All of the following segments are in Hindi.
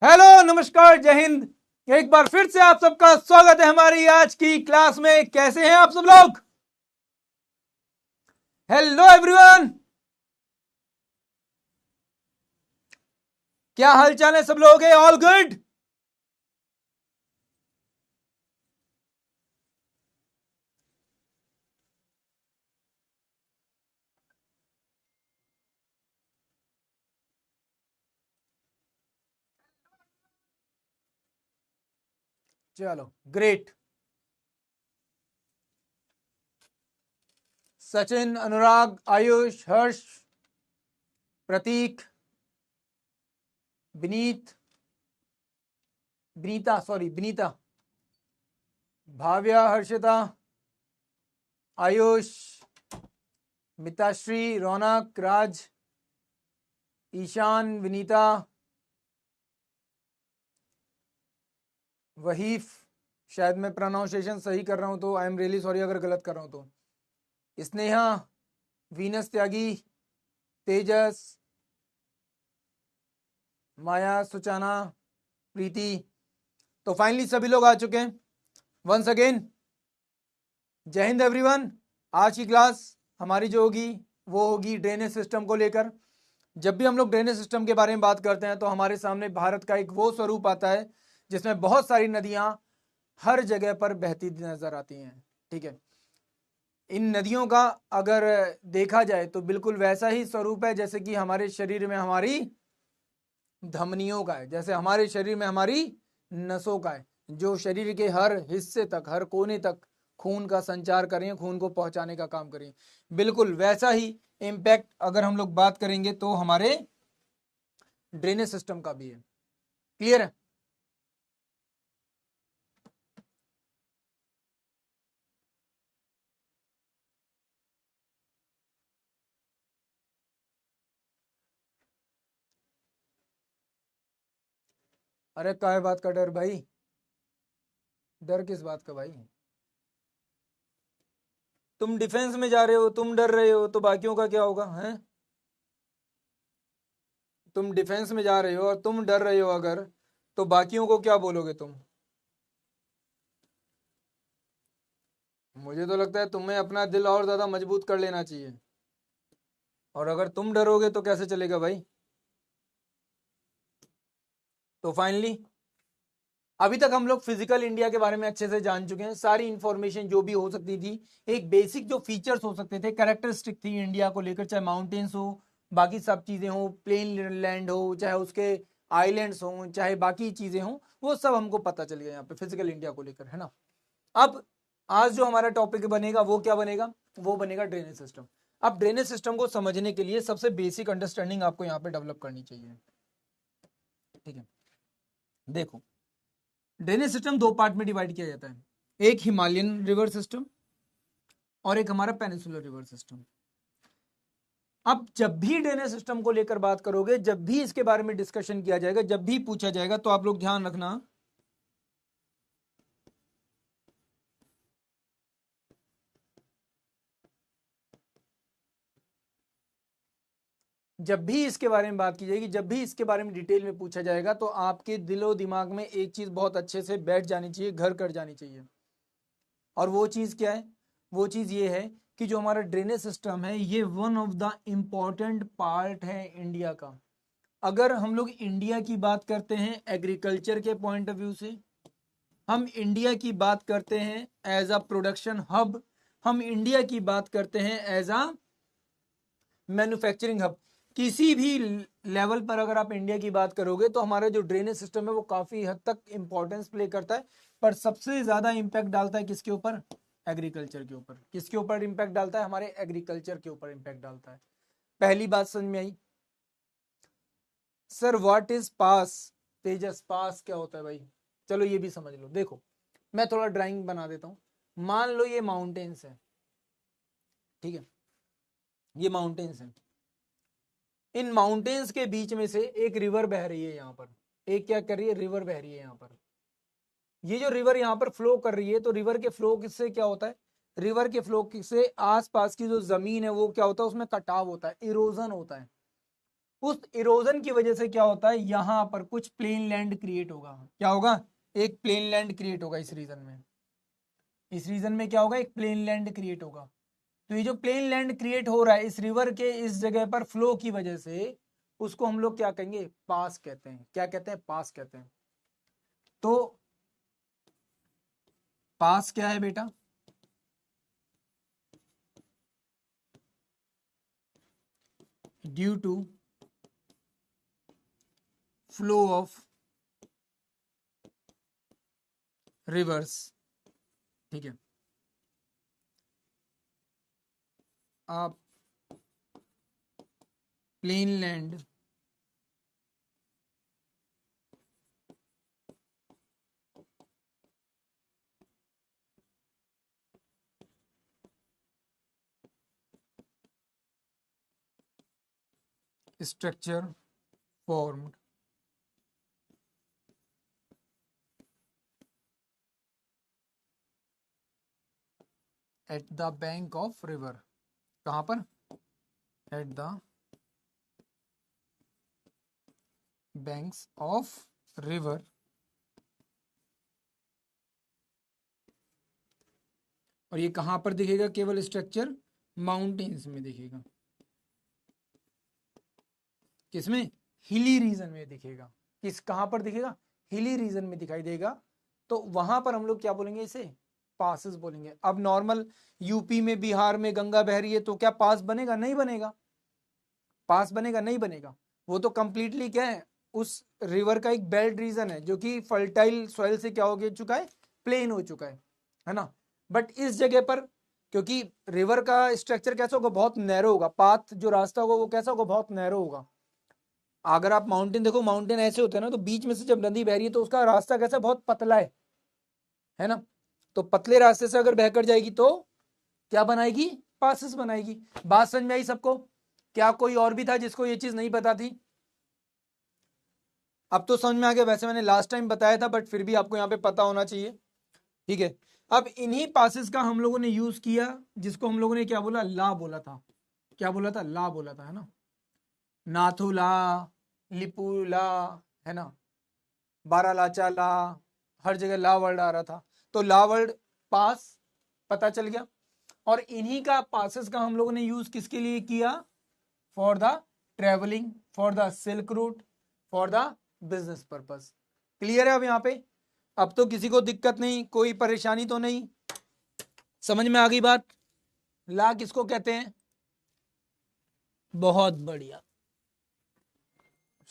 हेलो, नमस्कार, जय हिंद। एक बार फिर से आप सबका स्वागत है हमारी आज की क्लास में। कैसे हैं आप सब लोग? हेलो एवरीवन, क्या हाल चाल है सब लोग? All good? चलो ग्रेट। सचिन, अनुराग, आयुष, हर्ष, प्रतीक, विनीत, विनीता, भाव्या, हर्षिता, आयुष, मिताश्री, रौनक, राज, ईशान, विनीता, वहीफ, शायद मैं प्रोनाउंसिएशन सही कर रहा हूं तो आई एम रियली सॉरी अगर गलत कर रहा हूं तो। स्नेहा, वीनस त्यागी, तेजस, माया, सुचाना, प्रीति। तो फाइनली सभी लोग आ चुके हैं। वंस अगेन जय हिंद एवरीवन। आज की क्लास हमारी जो होगी वो होगी ड्रेनेज सिस्टम को लेकर। जब भी हम लोग ड्रेनेज सिस्टम के बारे में बात करते हैं तो हमारे सामने भारत का एक वो स्वरूप आता है जिसमें बहुत सारी नदियां हर जगह पर बहती नजर आती हैं। ठीक है, इन नदियों का अगर देखा जाए तो बिल्कुल वैसा ही स्वरूप है जैसे कि हमारे शरीर में हमारी धमनियों का है, जैसे हमारे शरीर में हमारी नसों का है, जो शरीर के हर हिस्से तक, हर कोने तक खून का संचार करें, खून को पहुंचाने का काम करें। बिल्कुल वैसा ही इम्पैक्ट अगर हम लोग बात करेंगे तो हमारे ड्रेनेज सिस्टम का भी है। क्लियर है? अरे काय बात का डर भाई? डर किस बात का भाई? तुम डिफेंस में जा रहे हो, तुम डर रहे हो तो बाकियों का क्या होगा? हैं? तुम डिफेंस में जा रहे हो और तुम डर रहे हो अगर, तो बाकियों को क्या बोलोगे तुम? मुझे तो लगता है तुम्हें अपना दिल और ज्यादा मजबूत कर लेना चाहिए। और अगर तुम डरोगे तो कैसे चलेगा भाई? तो फाइनली अभी तक हम लोग फिजिकल इंडिया के बारे में अच्छे से जान चुके हैं। सारी इंफॉर्मेशन जो भी हो सकती थी, एक बेसिक जो फीचर्स हो सकते थे, कैरेक्टरिस्टिक थी इंडिया को लेकर, चाहे माउंटेन्स हो, बाकी सब चीजें हो, प्लेन लैंड हो, चाहे उसके आइलैंड्स हो, चाहे बाकी चीजें हो, वो सब हमको पता चल गया यहाँ पे फिजिकल इंडिया को लेकर, है ना। अब आज जो हमारा टॉपिक बनेगा वो क्या बनेगा? वो बनेगा ड्रेनेज सिस्टम। अब ड्रेनेज सिस्टम को समझने के लिए सबसे बेसिक अंडरस्टैंडिंग आपको यहाँ पे डेवलप करनी चाहिए। ठीक है, देखो, ड्रेनेज सिस्टम दो पार्ट में डिवाइड किया जाता है, एक हिमालयन रिवर सिस्टम और एक हमारा पेनिसुलर रिवर सिस्टम। अब जब भी ड्रेनेज सिस्टम को लेकर बात करोगे, जब भी इसके बारे में डिस्कशन किया जाएगा, जब भी पूछा जाएगा, तो आप लोग ध्यान रखना, जब भी इसके बारे में बात की जाएगी, जब भी इसके बारे में डिटेल में पूछा जाएगा, तो आपके दिलो दिमाग में एक चीज बहुत अच्छे से बैठ जानी चाहिए, घर कर जानी चाहिए। और वो चीज क्या है? वो चीज ये है कि जो हमारा ड्रेनेज सिस्टम है ये one of the important part है इंडिया का। अगर हम लोग इंडिया की बात करते हैं एग्रीकल्चर के पॉइंट ऑफ व्यू से, हम इंडिया की बात करते हैं एज अ प्रोडक्शन हब, हम इंडिया की बात करते हैं एज अ मैन्युफैक्चरिंग हब, किसी भी लेवल पर अगर आप इंडिया की बात करोगे तो हमारा जो ड्रेनेज सिस्टम है वो काफी हद तक इंपॉर्टेंस प्ले करता है। पर सबसे ज्यादा इंपैक्ट डालता है किसके ऊपर? एग्रीकल्चर के ऊपर। किसके ऊपर इंपैक्ट डालता है? हमारे एग्रीकल्चर के ऊपर इंपैक्ट डालता है। पहली बात समझ में आई? Sir what is pass? Tejas, pass क्या होता है भाई? चलो ये भी समझ लो। देखो, मैं थोड़ा ड्राइंग बना देता हूं। मान लो ये माउंटेन्स है, ठीक है, ये माउंटेन्स है। इन माउंटेन्स के बीच में से एक रिवर बह रही है यहाँ पर। एक क्या कर रही है? रिवर बह रही है यहाँ पर। ये जो रिवर यहाँ पर फ्लो कर रही है, तो रिवर के फ्लो से क्या होता है? रिवर के फ्लो से आसपास की जो जमीन है वो क्या होता है? उसमें कटाव होता है, इरोजन होता है। उस इरोजन की वजह से क्या होता है, यहां पर कुछ प्लेन लैंड क्रिएट होगा। क्या होगा, एक प्लेन लैंड क्रिएट होगा इस रीजन में। इस रीजन में क्या होगा, एक प्लेन लैंड क्रिएट होगा। तो ये जो प्लेन लैंड क्रिएट हो रहा है इस रिवर के इस जगह पर फ्लो की वजह से, उसको हम लोग क्या कहेंगे, पास कहते हैं। क्या कहते हैं, पास कहते हैं। तो पास क्या है बेटा, due to flow of rivers. ठीक है, आप plain land structure formed at the bank of river। कहां पर, at the banks of river, और ये कहां पर दिखेगा, केवल स्ट्रक्चर माउंटेन्स में दिखेगा। किसमें, हिली रीजन में दिखेगा। किस, कहां पर दिखेगा, हिली रीजन में दिखाई देगा। तो वहां पर हम लोग क्या बोलेंगे, इसे पासेस बोलेंगे। अब नॉर्मल यूपी में, बिहार में गंगा बह रही है तो क्या पास बनेगा, नहीं बनेगा। पास बनेगा, नहीं बनेगा। वो तो कंप्लीटली क्या है, उस रिवर का एक बेल्ट रीजन है जो कि फर्टाइल सॉइल से क्या हो गया चुका है, प्लेन हो चुका है ना। बट इस जगह पर क्योंकि रिवर का स्ट्रक्चर कैसा होगा, बहुत नैरो होगा। पाथ जो रास्ता होगा वो कैसा होगा, बहुत नैरो होगा। अगर आप माउंटेन देखो, माउंटेन ऐसे होते हैं ना, तो बीच में से जब नदी बह रही है तो उसका रास्ता कैसा, बहुत पतला है ना। तो पतले रास्ते से अगर बहकर जाएगी तो क्या बनाएगी, पासेस बनाएगी। बात समझ में आई सबको। क्या कोई और भी था जिसको ये चीज नहीं पता थी, अब तो समझ में आ गया। वैसे मैंने लास्ट टाइम बताया था बट फिर भी आपको यहाँ पे पता होना चाहिए। ठीक है, अब इन्हीं पासेस का हम लोगों ने यूज किया, जिसको हम लोगों ने क्या बोला, ला बोला था। क्या बोला था, ला बोला था, है ना। नाथुला, लिपुला, है ना, बारालाचा ला, हर जगह ला वर्ड आ रहा था। तो ला वर्ड पास पता चल गया। और इन्हीं का पासेस का हम लोगों ने यूज किसके लिए किया, for the travelling, for the silk route, for the business purpose. Clear है अब यहाँ पे। अब तो किसी को दिक्कत नहीं, कोई परेशानी तो नहीं, समझ में आ गई बात। ला किसको कहते हैं, बहुत बढ़िया,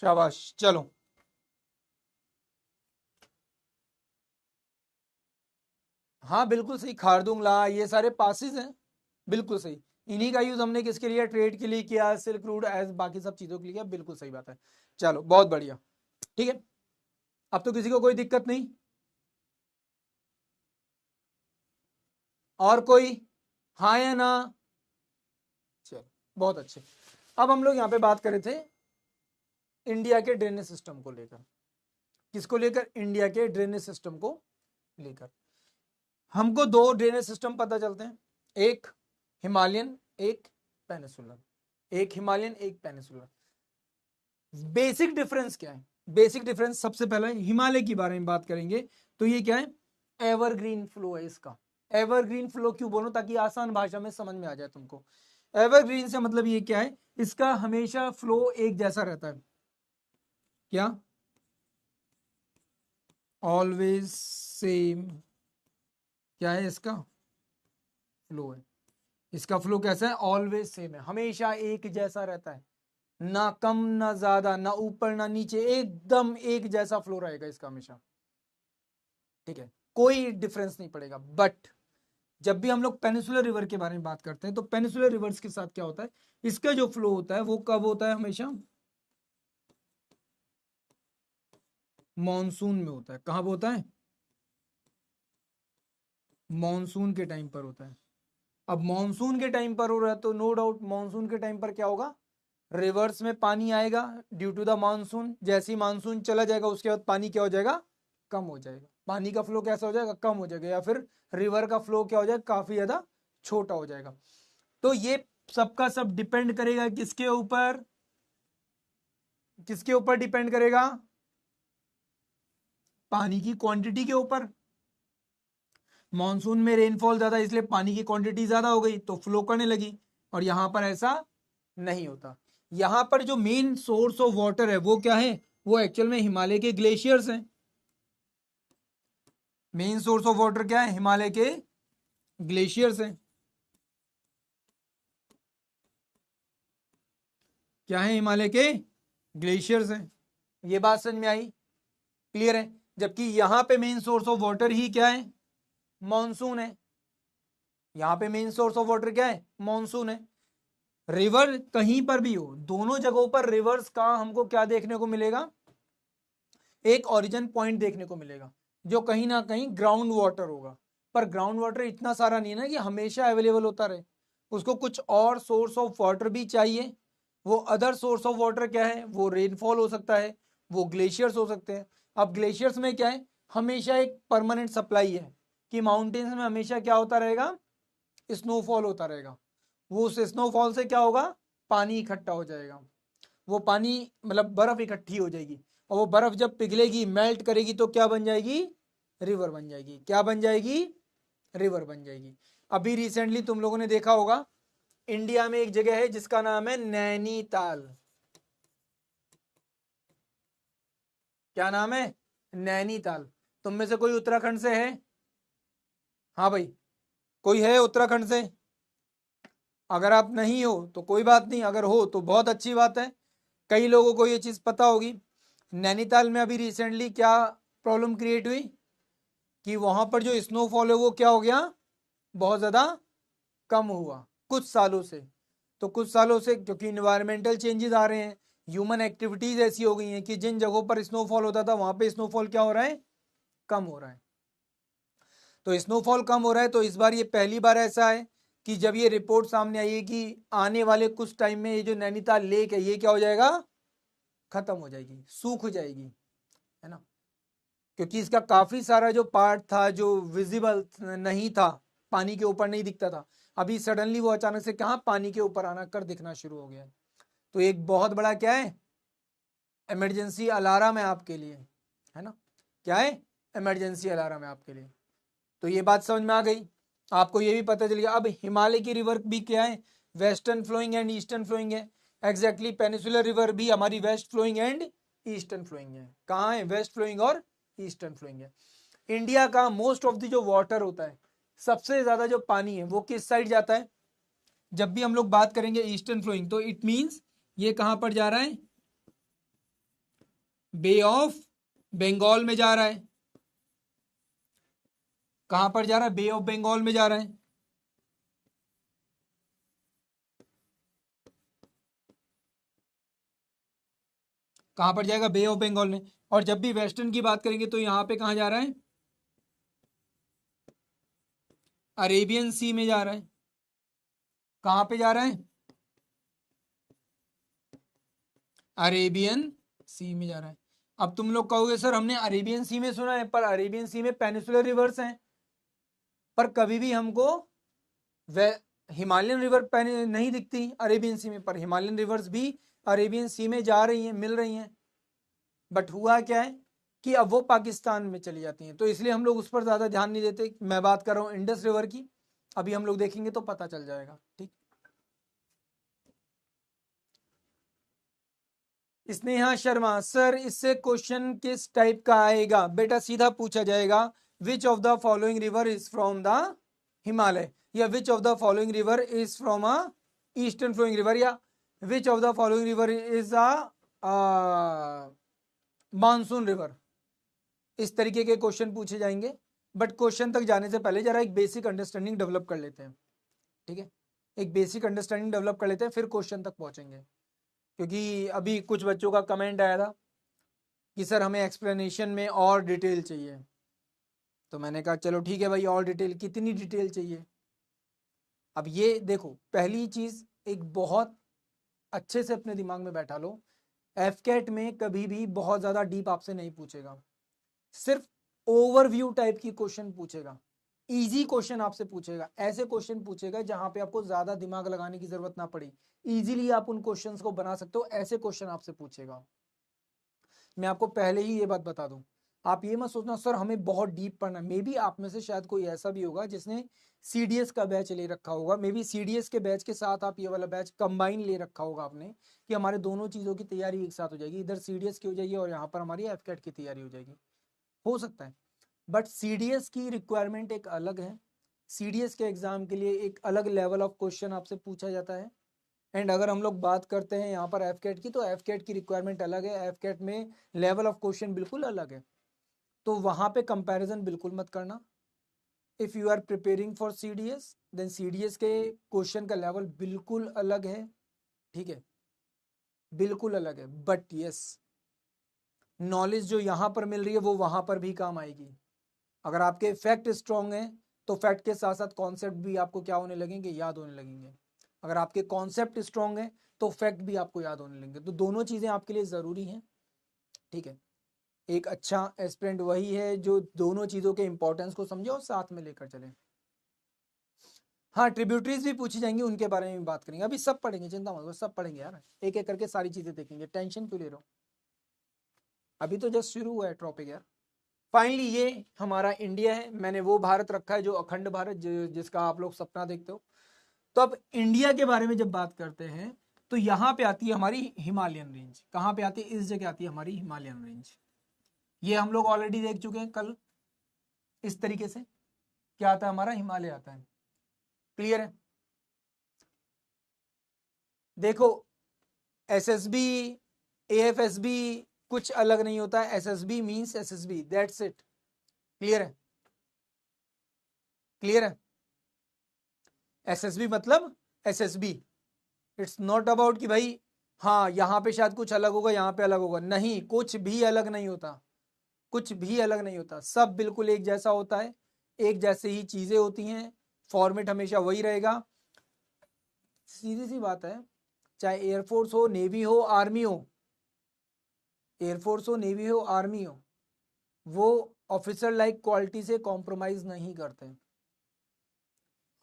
शाबाश। चलो, हाँ बिल्कुल सही, खारदुंग ला, ये सारे पासिस हैं, बिल्कुल सही। इन्हीं का यूज हमने किसके लिए, ट्रेड के लिए किया, सिल्क रूट एज बाकी सब चीजों के लिए किया, बिल्कुल सही बात है। चलो बहुत बढ़िया, ठीक है। अब तो किसी को कोई दिक्कत नहीं, और कोई, हाँ या ना। चलो बहुत अच्छे। अब हम लोग यहाँ पे बात कर रहे थे इंडिया के ड्रेनेज सिस्टम को लेकर। किसको लेकर, इंडिया के ड्रेनेज सिस्टम को लेकर। हमको दो ड्रेनेज सिस्टम पता चलते हैं, एक हिमालयन, एक पेनिसुलर। एक हिमालयन, एक पेनिसुलर। बेसिक डिफरेंस क्या है, बेसिक डिफरेंस सबसे पहले हिमालय के बारे में बात करेंगे। तो ये क्या है, एवरग्रीन फ्लो है इसका। एवरग्रीन फ्लो क्यों बोलूं, ताकि आसान भाषा में समझ में आ जाए तुमको। एवरग्रीन से मतलब ये क्या है, इसका हमेशा फ्लो एक जैसा रहता है। क्या, ऑलवेज सेम। क्या है इसका फ्लो है, इसका फ्लो कैसा है, ऑलवेज सेम है, हमेशा एक जैसा रहता है। ना कम ना ज्यादा, ना ऊपर ना नीचे, एकदम एक जैसा फ्लो रहेगा इसका हमेशा। ठीक है, कोई डिफरेंस नहीं पड़ेगा। बट जब भी हम लोग पेनिसुलर रिवर के बारे में बात करते हैं तो पेनिसुलर रिवर्स के साथ क्या होता है, इसका जो फ्लो होता है वो कब होता है, हमेशा मॉनसून में होता है। कहां होता है, मॉनसून के टाइम पर होता है। अब मॉनसून के टाइम पर हो रहा है तो नो डाउट मॉनसून के टाइम पर क्या होगा, रिवर्स में पानी आएगा ड्यू टू द मानसून। जैसे ही मानसून चला जाएगा उसके बाद पानी क्या हो जाएगा, कम हो जाएगा। पानी का फ्लो कैसा हो जाएगा, कम हो जाएगा, या फिर रिवर का फ्लो क्या हो जाएगा, काफी ज्यादा छोटा हो जाएगा। तो ये सबका सब डिपेंड करेगा किसके ऊपर, किसके ऊपर डिपेंड करेगा? पानी की क्वांटिटी के ऊपर। मॉनसून में रेनफॉल ज्यादा, इसलिए पानी की क्वांटिटी ज्यादा हो गई तो फ्लो करने लगी, और यहां पर ऐसा नहीं होता। यहां पर जो मेन सोर्स ऑफ वाटर है वो क्या है? वो एक्चुअल में हिमालय के ग्लेशियर्स हैं। मेन सोर्स ऑफ वाटर क्या है? हिमालय के ग्लेशियर्स हैं। क्या है? हिमालय के ग्लेशियर्स हैं। ये बात समझ में आई? क्लियर है? जबकि यहां पे मेन सोर्स ऑफ वाटर ही क्या है? मॉनसून है। यहां पे मेन सोर्स ऑफ वाटर क्या है? मॉनसून है। रिवर कहीं पर भी हो, दोनों जगहों पर रिवर्स का हमको क्या देखने को मिलेगा? एक ओरिजिन पॉइंट देखने को मिलेगा, जो कहीं ना कहीं ग्राउंड वाटर होगा। पर ग्राउंड वाटर इतना सारा नहीं है ना कि हमेशा अवेलेबल होता रहे, उसको कुछ और सोर्स ऑफ वाटर भी चाहिए। वो अदर सोर्स ऑफ वाटर क्या है? वो रेनफॉल हो सकता है, वो ग्लेशियर्स हो सकते हैं। अब ग्लेशियर्स में क्या है? हमेशा एक परमानेंट सप्लाई है कि माउंटेन्स में हमेशा क्या होता रहेगा? स्नोफॉल होता रहेगा। वो उस स्नोफॉल से क्या होगा? पानी इकट्ठा हो जाएगा। वो पानी मतलब बर्फ इकट्ठी हो जाएगी, और वो बर्फ जब पिघलेगी, मेल्ट करेगी, तो क्या बन जाएगी? रिवर बन जाएगी। क्या बन जाएगी? रिवर बन जाएगी। अभी रिसेंटली तुम लोगों ने देखा होगा, इंडिया में एक जगह है जिसका नाम है नैनीताल। क्या नाम है? नैनीताल। तुम में से कोई उत्तराखंड से है? हाँ भाई, कोई है उत्तराखंड से? अगर आप नहीं हो तो कोई बात नहीं, अगर हो तो बहुत अच्छी बात है। कई लोगों को ये चीज पता होगी। नैनीताल में अभी रिसेंटली क्या प्रॉब्लम क्रिएट हुई कि वहां पर जो स्नोफॉल है वो क्या हो गया? बहुत ज्यादा कम हुआ कुछ सालों से। तो कुछ सालों से क्योंकि इन्वायरमेंटल चेंजेस आ रहे हैं, ह्यूमन एक्टिविटीज ऐसी हो गई हैं कि जिन जगहों पर स्नोफॉल होता था वहां पे स्नोफॉल क्या हो रहा है? कम हो रहा है। तो स्नोफॉल कम हो रहा है, तो इस बार ये पहली बार ऐसा है कि जब ये रिपोर्ट सामने आई है कि आने वाले कुछ टाइम में ये जो नैनीताल लेक है ये क्या हो जाएगा? खत्म हो जाएगी, सूख जाएगी, है ना। क्योंकि इसका काफी सारा जो पार्ट था जो विजिबल नहीं था, पानी के ऊपर नहीं दिखता था, अभी सडनली वो अचानक से कहाँ पानी के ऊपर आना कर दिखना शुरू हो गया। तो एक बहुत बड़ा क्या है? इमरजेंसी अलार्म है आपके लिए, है ना। क्या है? इमरजेंसी अलार्म है आपके लिए। तो ये बात समझ में आ गई, आपको ये भी पता चल गया। अब हिमालय की रिवर भी क्या है? Western flowing and eastern flowing है। एग्जैक्टली पेनिसुलर रिवर भी हमारी west flowing and eastern flowing है। कहाँ है? वेस्ट फ्लोइंग और ईस्टर्न फ्लोइंग है। इंडिया का मोस्ट ऑफ द जो वाटर होता है, सबसे ज्यादा जो पानी है वो किस साइड जाता है? जब भी हम लोग बात करेंगे ईस्टर्न फ्लोइंग, तो इट मींस ये कहां पर जा रहा है? बे ऑफ बंगाल में जा रहा है। कहां पर जा रहा है? बे ऑफ बंगाल में जा रहा है। कहां पर जाएगा? बे ऑफ बंगाल में। और जब भी वेस्टर्न की बात करेंगे तो यहां पे कहां जा रहा है? अरेबियन सी में जा रहा है। कहां पे जा रहा है? अरेबियन सी में जा रहा है। अब तुम लोग कहोगे सर हमने अरेबियन सी में सुना है, पर अरेबियन सी में पेनिसुलर रिवर्स हैं, पर कभी भी हमको वे हिमालयन रिवर नहीं दिखती अरेबियन सी में। पर हिमालयन रिवर्स भी अरेबियन सी में जा रही हैं, मिल रही हैं। बट हुआ क्या है कि अब वो पाकिस्तान में चली जाती हैं, तो इसलिए हम लोग उस पर ज्यादा ध्यान नहीं देते। मैं बात कर रहा हूँ इंडस रिवर की, अभी हम लोग देखेंगे तो पता चल जाएगा। ठीक। स्नेहा शर्मा, सर इससे क्वेश्चन किस टाइप का आएगा? बेटा सीधा पूछा जाएगा, which of the following river is from the Himalaya, या which of the following river is from a eastern flowing river, या which of the following river is a monsoon river. इस तरीके के क्वेश्चन पूछे जाएंगे। बट क्वेश्चन तक जाने से पहले जरा एक बेसिक अंडरस्टैंडिंग डेवलप कर लेते हैं। ठीक है, एक बेसिक अंडरस्टैंडिंग डेवलप कर लेते हैं, फिर क्वेश्चन तक पहुंचेंगे। क्योंकि अभी कुछ बच्चों का कमेंट आया था कि सर हमें एक्सप्लेनेशन में और डिटेल चाहिए। तो मैंने कहा चलो ठीक है भाई, और डिटेल, कितनी डिटेल चाहिए? अब ये देखो, पहली चीज एक बहुत अच्छे से अपने दिमाग में बैठा लो, एफकेट में कभी भी बहुत ज्यादा डीप आपसे नहीं पूछेगा, सिर्फ ओवरव्यू टाइप की क्वेश्चन पूछेगा। इजी क्वेश्चन आपसे पूछेगा, ऐसे क्वेश्चन पूछेगा जहां पे आपको ज्यादा दिमाग लगाने की जरूरत ना पड़े, इजीली आप उन क्वेश्चंस को बना सकते हो, ऐसे क्वेश्चन आपसे पूछेगा। मैं आपको पहले ही ये बात बता दूं, आप ये मत सोचना सर हमें बहुत डीप पढ़ना। मे बी आप में से शायद कोई ऐसा भी होगा जिसने सीडीएस का बैच ले रखा होगा, मे बी सीडीएस के बैच के साथ आप ये वाला बैच कंबाइन ले रखा होगा आपने, कि हमारे दोनों चीज़ों की तैयारी एक साथ हो जाएगी, इधर सीडीएस की हो जाएगी और यहाँ पर हमारी एफकेट की तैयारी हो जाएगी, हो सकता है। बट सीडीएस की रिक्वायरमेंट एक अलग है, सीडीएस के एग्जाम के लिए एक अलग लेवल ऑफ क्वेश्चन आपसे पूछा जाता है। एंड अगर हम लोग बात करते हैं यहाँ पर एफकेट की, तो एफकेट की रिक्वायरमेंट अलग है, एफकेट में लेवल ऑफ क्वेश्चन बिल्कुल अलग है, तो वहां पे कंपैरिजन बिल्कुल मत करना। If you are preparing for CDS then CDS के क्वेश्चन का लेवल बिल्कुल अलग है, ठीक है, बिल्कुल अलग है। बट यस, नॉलेज जो यहाँ पर मिल रही है वो वहां पर भी काम आएगी। अगर आपके फैक्ट स्ट्रांग है तो फैक्ट के साथ साथ कॉन्सेप्ट भी आपको क्या होने लगेंगे, याद होने लगेंगे। अगर आपके कॉन्सेप्ट स्ट्रांग है तो फैक्ट भी आपको याद होने लगेंगे, तो दोनों चीजें आपके लिए जरूरी हैं, ठीक है। एक अच्छा एस्पिरेंट वही है जो दोनों चीजों के इंपॉर्टेंस को समझे और साथ में लेकर चले। हाँ, ट्रिब्यूटरीज भी पूछी जाएंगी, उनके बारे में भी बात करेंगे, अभी सब पढ़ेंगे, चिंता मत करो, सब पढ़ेंगे यार, एक एक करके सारी चीजें देखेंगे, टेंशन क्यों ले रहे हो, अभी तो जस्ट शुरू हुआ है टॉपिक यार। फाइनली ये हमारा इंडिया है, मैंने वो भारत रखा है जो अखंड भारत, जिसका आप लोग सपना देखते हो। तो अब इंडिया के बारे में जब बात करते हैं तो यहाँ पे आती है हमारी हिमालयन रेंज। कहाँ पे आती है, इस जगह आती है हमारी हिमालयन रेंज। ये हम लोग ऑलरेडी देख चुके हैं कल, इस तरीके से क्या आता है, हमारा हिमालय आता है, क्लियर है। देखो एसएसबी, एएफएसबी कुछ अलग नहीं होता है, SSB means SSB, that's it, clear है, क्लियर है। एसएसबी मतलब एसएसबी, इट्स नॉट अबाउट कि भाई हाँ यहाँ पे शायद कुछ अलग होगा, यहाँ पे अलग होगा, नहीं, कुछ भी अलग नहीं होता, कुछ भी अलग नहीं होता, सब बिल्कुल एक जैसा होता है, एक जैसे ही चीजें होती हैं, फॉर्मेट हमेशा वही रहेगा। सीधी सी बात है, चाहे एयरफोर्स हो, नेवी हो, आर्मी हो, एयरफोर्स हो, नेवी हो, आर्मी हो, वो ऑफिसर लाइक क्वालिटी से कॉम्प्रोमाइज नहीं करते,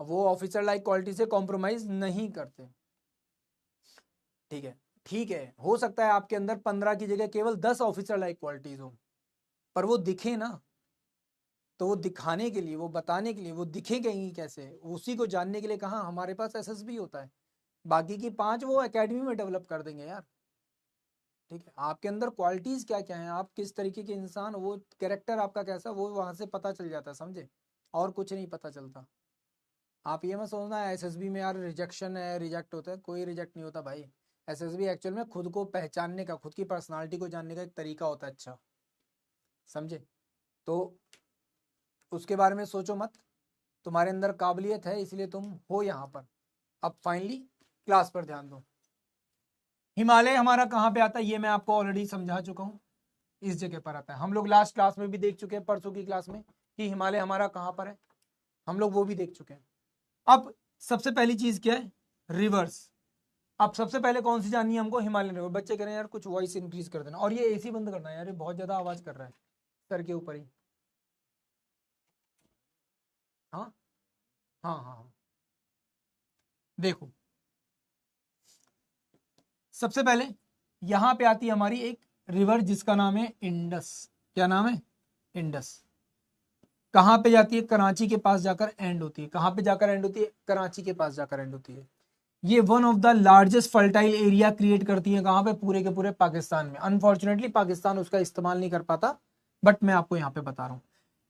वो ऑफिसर लाइक क्वालिटी से कॉम्प्रोमाइज नहीं करते, ठीक है। ठीक है, हो सकता है आपके अंदर 15 की जगह केवल 10 ऑफिसर लाइक क्वालिटीज हो, पर वो दिखे ना, तो वो दिखाने के लिए, वो बताने के लिए, वो दिखेगा ही कैसे, उसी को जानने के लिए कहाँ हमारे पास एसएसबी होता है, बाकी की 5 वो एकेडमी में डेवलप कर देंगे यार, ठीक है। आपके अंदर क्वालिटीज क्या क्या है, आप किस तरीके के इंसान, वो कैरेक्टर आपका कैसा, वो वहां से पता चल जाता है, समझे, और कुछ नहीं पता चलता। आप ये मत सोचना एसएसबी में यार रिजेक्शन है, रिजेक्ट होता है, कोई रिजेक्ट नहीं होता भाई। एसएसबी एक्चुअल में खुद को पहचानने का, खुद की पर्सनालिटी को जानने का एक तरीका होता है, अच्छा, समझे। तो उसके बारे में सोचो मत, तुम्हारे अंदर काबिलियत है इसलिए तुम हो यहाँ पर। अब फाइनली क्लास पर ध्यान दो। हिमालय हमारा कहाँ पे आता है ये मैं आपको ऑलरेडी समझा चुका हूँ, इस जगह पर आता है। हम लोग लास्ट क्लास में भी देख चुके हैं, परसों की क्लास में, कि हिमालय हमारा कहाँ पर है, हम लोग वो भी देख चुके हैं। अब सबसे पहली चीज क्या है, रिवर्स। अब सबसे पहले कौन सी जाननी है हमको, हिमालयन रिवर। बच्चे कह रहे हैं यार कुछ वॉइस इंक्रीज कर देना, और ये एसी बंद करना है यार, ये बहुत ज्यादा आवाज कर रहा है सर के ऊपर ही। हाँ हाँ हाँ हाँ, देखो सबसे पहले यहां पे आती है हमारी एक रिवर जिसका नाम है इंडस। क्या नाम है, इंडस। कहां पे जाती है, कराची के पास जाकर एंड होती है। कहां पे जाकर एंड होती है, कराची के पास जाकर एंड होती है। ये one of the largest fertile area create करती है, कहां पे, पूरे के पूरे पाकिस्तान में। अनफॉर्चुनेटली पाकिस्तान उसका इस्तेमाल नहीं कर पाता, बट मैं आपको यहां पे बता रहा हूं।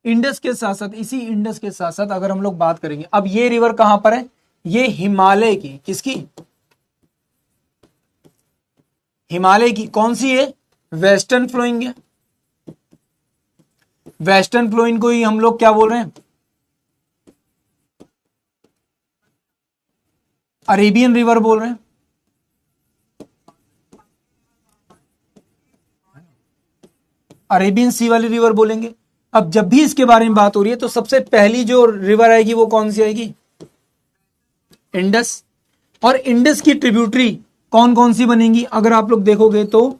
इंडस के साथ साथ, इसी इंडस के साथ साथ अगर हम लोग बात करेंगे, अब ये रिवर कहां पर है, ये हिमालय की, किसकी, हिमालय की। कौन सी है, वेस्टर्न फ्लोइंग है। वेस्टर्न फ्लोइंग को ही हम लोग क्या बोल रहे हैं, अरेबियन रिवर बोल रहे हैं। अरेबियन सी वाली रिवर बोलेंगे। अब जब भी इसके बारे में बात हो रही है तो सबसे पहली जो रिवर आएगी वो कौन सी आएगी, इंडस। और इंडस की ट्रिब्यूटरी कौन कौन सी बनेंगी, अगर आप लोग देखोगे तो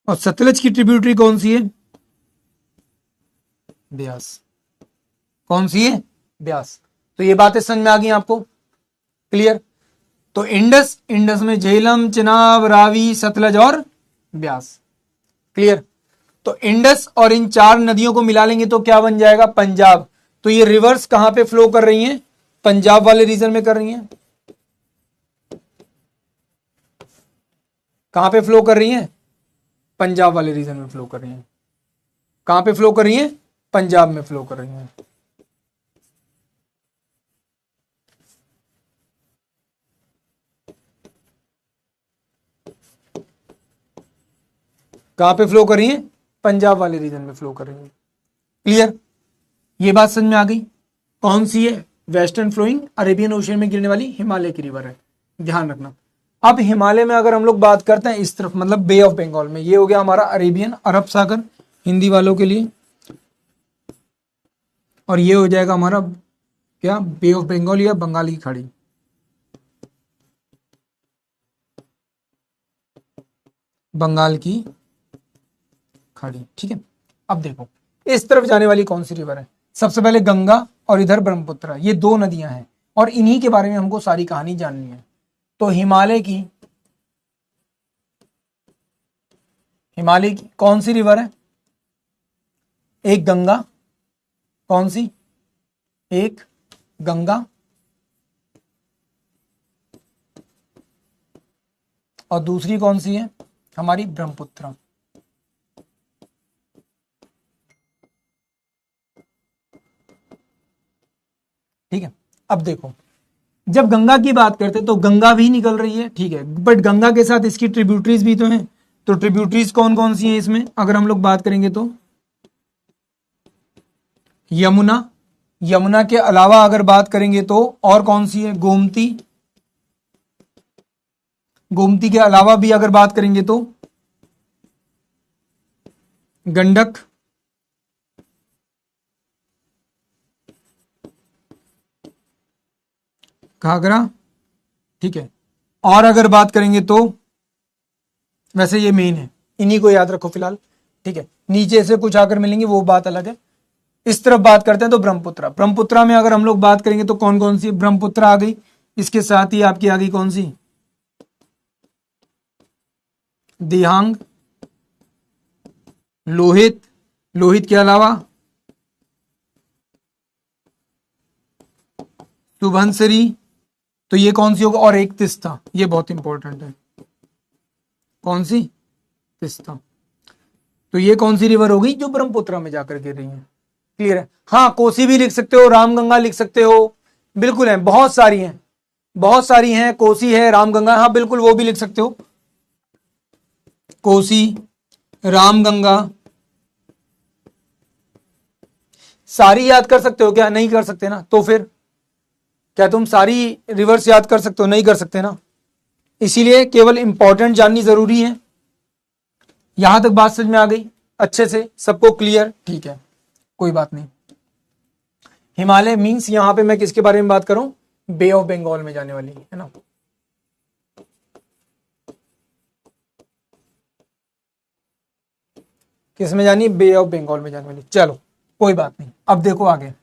और सतलज की ट्रिब्यूटरी कौन सी है? ब्यास। कौन सी है? ब्यास। तो ये बातें समझ में आ गई आपको? क्लियर? तो इंडस, इंडस में झेलम, चिनाब, रावी, सतलज और ब्यास। क्लियर? तो इंडस और इन चार नदियों को मिला लेंगे तो क्या बन जाएगा? पंजाब। तो ये रिवर्स कहां पे फ्लो कर रही हैं? पंजाब वाले रीजन में कर रही हैं। कहां पे फ्लो कर रही हैं? पंजाब वाले रीजन में फ्लो कर रही हैं। कहां पे फ्लो कर रही हैं? पंजाब में फ्लो कर रही हैं। कहां पे फ्लो कर रही हैं? पंजाब वाले रीजन में फ्लो कर रही हैं। क्लियर? ये बात समझ में आ गई? कौन सी है? वेस्टर्न फ्लोइंग अरेबियन ओशियन में गिरने वाली हिमालय की रिवर है, ध्यान रखना। अब हिमालय में अगर हम लोग बात करते हैं इस तरफ, मतलब बे ऑफ बंगाल में, ये हो गया हमारा अरेबियन, अरब सागर हिंदी वालों के लिए, और ये हो जाएगा हमारा क्या? बे ऑफ बंगाल या बंगाल की खाड़ी। बंगाल की खाड़ी, ठीक है। अब देखो इस तरफ जाने वाली कौन सी रिवर है? सबसे पहले गंगा और इधर ब्रह्मपुत्र। ये दो नदियां हैं और इन्हीं के बारे में हमको सारी कहानी जाननी है। तो हिमालय की कौन सी रिवर है? एक गंगा, कौन सी? एक गंगा, और दूसरी कौन सी है? हमारी ब्रह्मपुत्र। ठीक है। अब देखो जब गंगा की बात करते हैं तो गंगा भी निकल रही है, ठीक है, बट गंगा के साथ इसकी ट्रिब्यूटरीज भी तो हैं। तो ट्रिब्यूटरीज कौन कौन सी हैं इसमें अगर हम लोग बात करेंगे तो? यमुना, यमुना के अलावा अगर बात करेंगे तो और कौन सी है? गोमती, गोमती के अलावा भी अगर बात करेंगे तो गंडक, घाघरा, ठीक है। और अगर बात करेंगे तो वैसे ये मेन है, इन्हीं को याद रखो फिलहाल, ठीक है। नीचे से कुछ आकर मिलेंगे वो बात अलग है। इस तरफ बात करते हैं तो ब्रह्मपुत्र, ब्रह्मपुत्र में अगर हम लोग बात करेंगे तो कौन कौन सी? ब्रह्मपुत्र आ गई, इसके साथ ही आपकी आ गई कौन सी? दिहांग, लोहित, लोहित के अलावा सुबनसिरी, तो ये कौन सी होगा? और एक तिस्ता, ये बहुत इंपॉर्टेंट है। कौन सी? तिस्ता। तो ये कौन सी रिवर होगी? जो ब्रह्मपुत्र में जाकर गिर रही है। क्लियर है? हाँ, कोसी भी लिख सकते हो, रामगंगा लिख सकते हो, बिल्कुल है, बहुत सारी हैं, बहुत सारी हैं, कोसी है, रामगंगा, हाँ बिल्कुल वो भी लिख सकते हो। कोसी, रामगंगा, सारी याद कर सकते हो क्या? नहीं कर सकते ना, तो फिर क्या तुम सारी रिवर्स याद कर सकते हो? नहीं कर सकते ना, इसीलिए केवल इंपॉर्टेंट जाननी जरूरी है। यहां तक बात समझ में आ गई अच्छे से सबको? क्लियर? ठीक है, कोई बात नहीं। हिमालय मींस यहां पे मैं किसके बारे में बात करूं? बे ऑफ बंगाल में जाने वाली है ना। किस में जानी? बे ऑफ बंगाल में जाने वाली। चलो कोई बात नहीं, अब देखो आगे।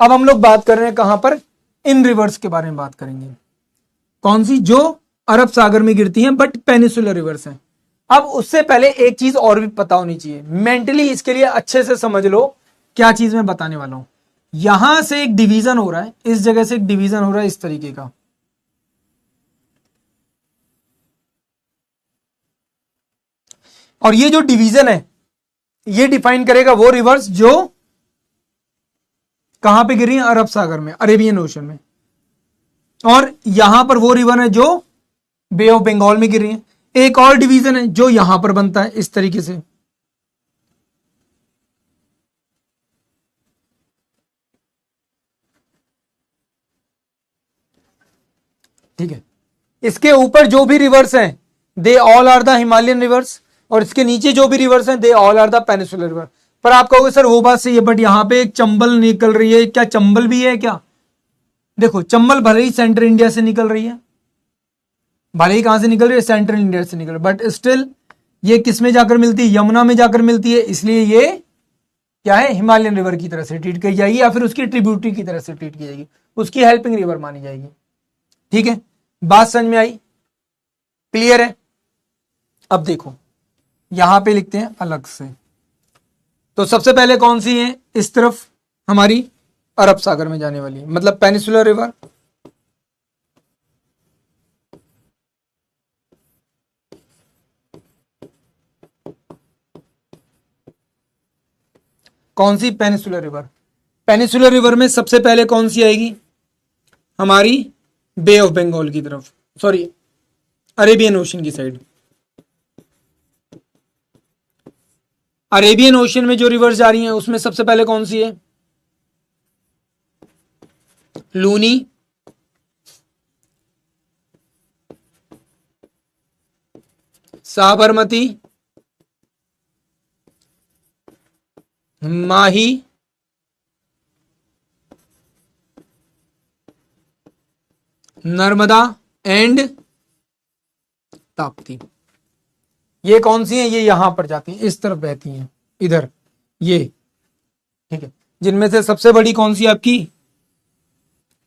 अब हम लोग बात कर रहे हैं कहां पर? इन रिवर्स के बारे में बात करेंगे। कौन सी? जो अरब सागर में गिरती हैं बट पेनिसुलर रिवर्स हैं। अब उससे पहले एक चीज और भी पता होनी चाहिए, मेंटली इसके लिए अच्छे से समझ लो क्या चीज मैं बताने वाला हूं। यहां से एक डिवीजन हो रहा है, इस जगह से एक डिवीजन हो रहा है इस तरीके का, और ये जो डिवीजन है ये डिफाइन करेगा वो रिवर्स जो कहां पे गिर रही है? अरब सागर में, अरेबियन ओशन में। और यहां पर वो रिवर है जो बे ऑफ बंगाल में गिर रही है। एक और डिवीजन है जो यहां पर बनता है इस तरीके से, ठीक है। इसके ऊपर जो भी रिवर्स हैं they all are the Himalayan rivers, और इसके नीचे जो भी रिवर्स हैं they all are the peninsular river. पर आप कहोगे सर वो बात सही है, बट यहां पे एक चंबल निकल रही है, क्या चंबल भी है क्या? देखो चंबल भले ही सेंट्रल इंडिया से निकल रही है, भले ही कहां से निकल रही है? सेंट्रल इंडिया से निकल रही है, बट स्टिल ये किस में जाकर मिलती है? यमुना में जाकर मिलती है, इसलिए ये क्या है, हिमालयन रिवर की तरह से ट्रीट की जाएगी या फिर उसकी ट्रिब्यूटरी की तरह से ट्रीट की जाएगी, उसकी हेल्पिंग रिवर मानी जाएगी। ठीक है, बात समझ में आई? क्लियर है? अब देखो यहां पे लिखते हैं अलग से। तो सबसे पहले कौन सी है इस तरफ? हमारी अरब सागर में जाने वाली, मतलब पेनिसुलर रिवर। कौन सी? Peninsular river. पेनिसुलर रिवर में सबसे पहले कौन सी आएगी? हमारी बे ऑफ बंगाल की तरफ, सॉरी अरेबियन ओशन की साइड। अरेबियन ओशन में जो रिवर्स जा रही हैं उसमें सबसे पहले कौन सी है? लूनी, साबरमती, माही, नर्मदा एंड ताप्ती। ये कौन सी हैं? ये यहां पर जाती हैं, इस तरफ बहती हैं, इधर ये। ठीक है, जिनमें से सबसे बड़ी कौन सी आपकी?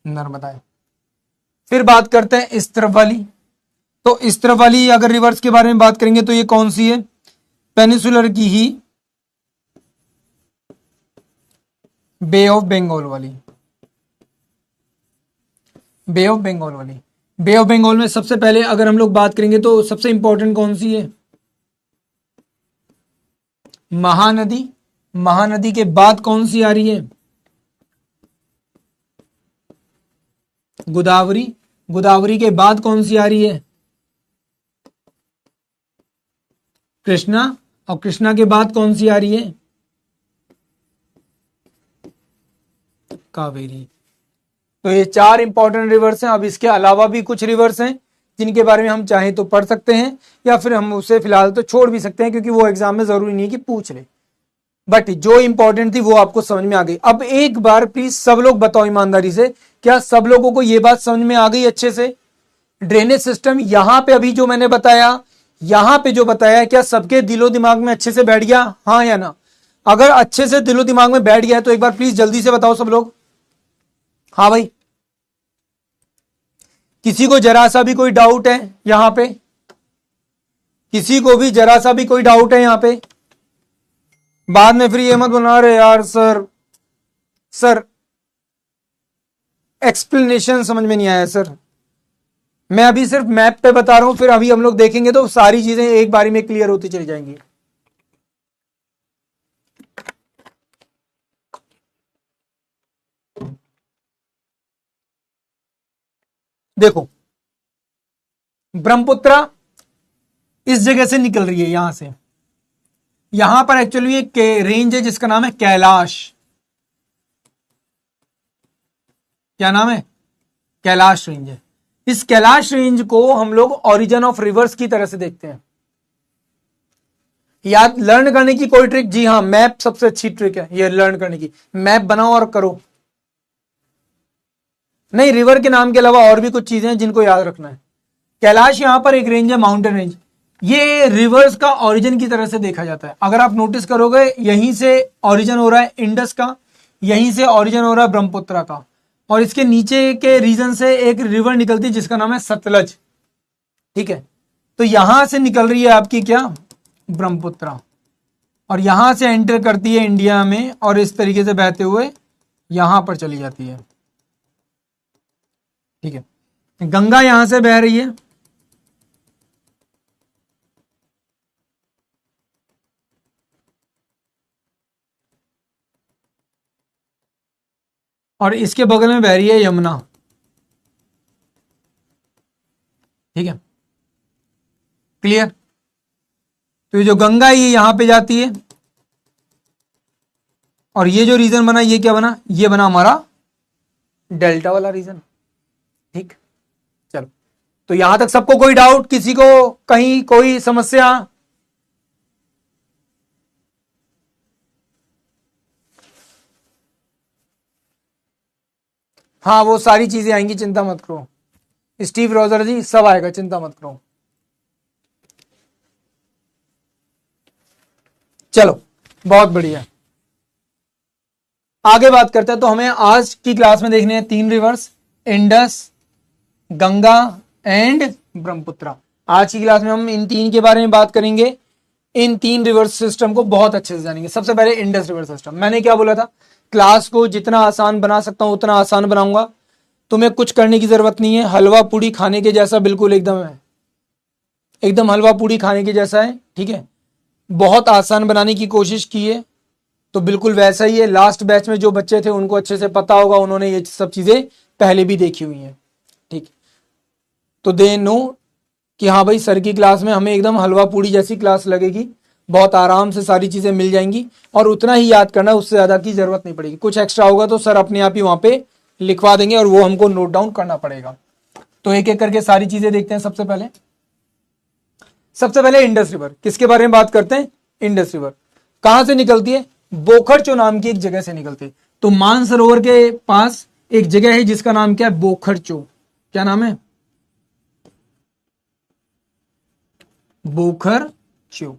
नर्मदा है। फिर बात करते हैं इस तरफ वाली। तो इस तरफ वाली अगर रिवर्स के बारे में बात करेंगे तो ये कौन सी है? पेनिसुलर की ही बे ऑफ बंगाल वाली। बे ऑफ बंगाल वाली, बे ऑफ बंगाल में सबसे पहले अगर हम लोग बात करेंगे तो सबसे इंपॉर्टेंट कौन सी है? महानदी। महानदी के बाद कौन सी आ रही है? गोदावरी। गोदावरी के बाद कौन सी आ रही है? कृष्णा। और कृष्णा के बाद कौन सी आ रही है? कावेरी। तो ये चार इंपॉर्टेंट रिवर्स हैं। अब इसके अलावा भी कुछ रिवर्स हैं जिनके बारे में हम चाहें तो पढ़ सकते हैं या फिर हम उसे फिलहाल तो छोड़ भी सकते हैं, क्योंकि वो एग्जाम में जरूरी नहीं कि पूछ ले, बट जो इंपॉर्टेंट थी वो आपको समझ में आ गई। अब एक बार प्लीज सब लोग बताओ ईमानदारी से, क्या सब लोगों को ये बात समझ में आ गई अच्छे से? ड्रेनेज सिस्टम यहां पे अभी जो मैंने बताया, यहां पे जो बताया, क्या सबके दिलो दिमाग में अच्छे से बैठ गया? हाँ या ना? अगर अच्छे से दिलो दिमाग में बैठ गया तो एक बार प्लीज जल्दी से बताओ सब लोग। हाँ भाई, किसी को जरा सा भी कोई डाउट है यहां पे? किसी को भी जरा सा भी कोई डाउट है यहां पे? बाद में फिर ये मत बना रहे यार सर एक्सप्लेनेशन समझ में नहीं आया सर। मैं अभी सिर्फ मैप पे बता रहा हूं, फिर अभी हम लोग देखेंगे तो सारी चीजें एक बारी में क्लियर होती चली जाएंगी। देखो, ब्रह्मपुत्र इस जगह से निकल रही है, यहां से। यहां पर एक्चुअली एक रेंज है जिसका नाम है कैलाश। क्या नाम है? कैलाश रेंज है। इस कैलाश रेंज को हम लोग ओरिजिन ऑफ रिवर्स की तरह से देखते हैं। याद लर्न करने की कोई ट्रिक? जी हाँ, मैप सबसे अच्छी ट्रिक है ये लर्न करने की। मैप बनाओ और करो। नहीं, रिवर के नाम के अलावा और भी कुछ चीजें हैं जिनको याद रखना है। कैलाश यहां पर एक रेंज है, माउंटेन रेंज। ये रिवर्स का ओरिजिन की तरह से देखा जाता है। अगर आप नोटिस करोगे, यहीं से ओरिजिन हो रहा है इंडस का, यहीं से ओरिजिन हो रहा है ब्रह्मपुत्र का, और इसके नीचे के रीजन से एक रिवर निकलती है जिसका नाम है सतलज। ठीक है, तो यहां से निकल रही है आपकी क्या? ब्रह्मपुत्र, और यहां से एंटर करती है इंडिया में और इस तरीके से बहते हुए यहां पर चली जाती है। ठीक है, गंगा यहां से बह रही है, और इसके बगल में बह रही है यमुना। ठीक है, क्लियर? तो ये जो गंगा है ये यहां पे जाती है, और ये जो रीजन बना ये क्या बना? ये बना हमारा डेल्टा वाला रीजन। ठीक, चलो, तो यहां तक सबको कोई डाउट? किसी को कहीं कोई समस्या? हाँ, वो सारी चीजें आएंगी, चिंता मत करो। स्टीव रोजर जी सब आएगा, चिंता मत करो। चलो बहुत बढ़िया, आगे बात करते हैं। तो हमें आज की क्लास में देखने हैं 3 reverse, Indus, Ganga and Brahmaputra. आज की क्लास में हम इन 3 के बारे में बात करेंगे। इन 3 रिवर सिस्टम को बहुत अच्छे से जानेंगे। सबसे पहले इंडस रिवर सिस्टम। मैंने क्या बोला था, क्लास को जितना आसान बना सकता हूं उतना आसान बनाऊंगा। तुम्हें कुछ करने की जरूरत नहीं है, हलवा पूड़ी खाने के जैसा बिल्कुल एकदम है, एकदम हलवा पूड़ी खाने के जैसा है, ठीक है। बहुत आसान बनाने की कोशिश की है, तो बिल्कुल वैसा ही है। लास्ट बैच में जो बच्चे थे उनको अच्छे से पता होगा, उन्होंने ये सब चीजें पहले भी देखी हुई हैं, ठीक। तो दे नो कि हाँ भाई सर की क्लास में हमें एकदम हलवा पूड़ी जैसी क्लास लगेगी, बहुत आराम से सारी चीजें मिल जाएंगी और उतना ही याद करना, उससे ज्यादा की जरूरत नहीं पड़ेगी। कुछ एक्स्ट्रा होगा तो सर अपने आप ही वहां पे लिखवा देंगे और वो हमको नोट डाउन करना पड़ेगा। तो एक एक करके सारी चीजें देखते हैं। सबसे पहले इंडस रिवर, किसके बारे में बात करते हैं? इंडस रिवर कहां से निकलती है? बोखरचो नाम की एक जगह से निकलती है। तो मानसरोवर के पास एक जगह है जिसका नाम क्या है? बोखरचो। क्या नाम है? बोखरचो।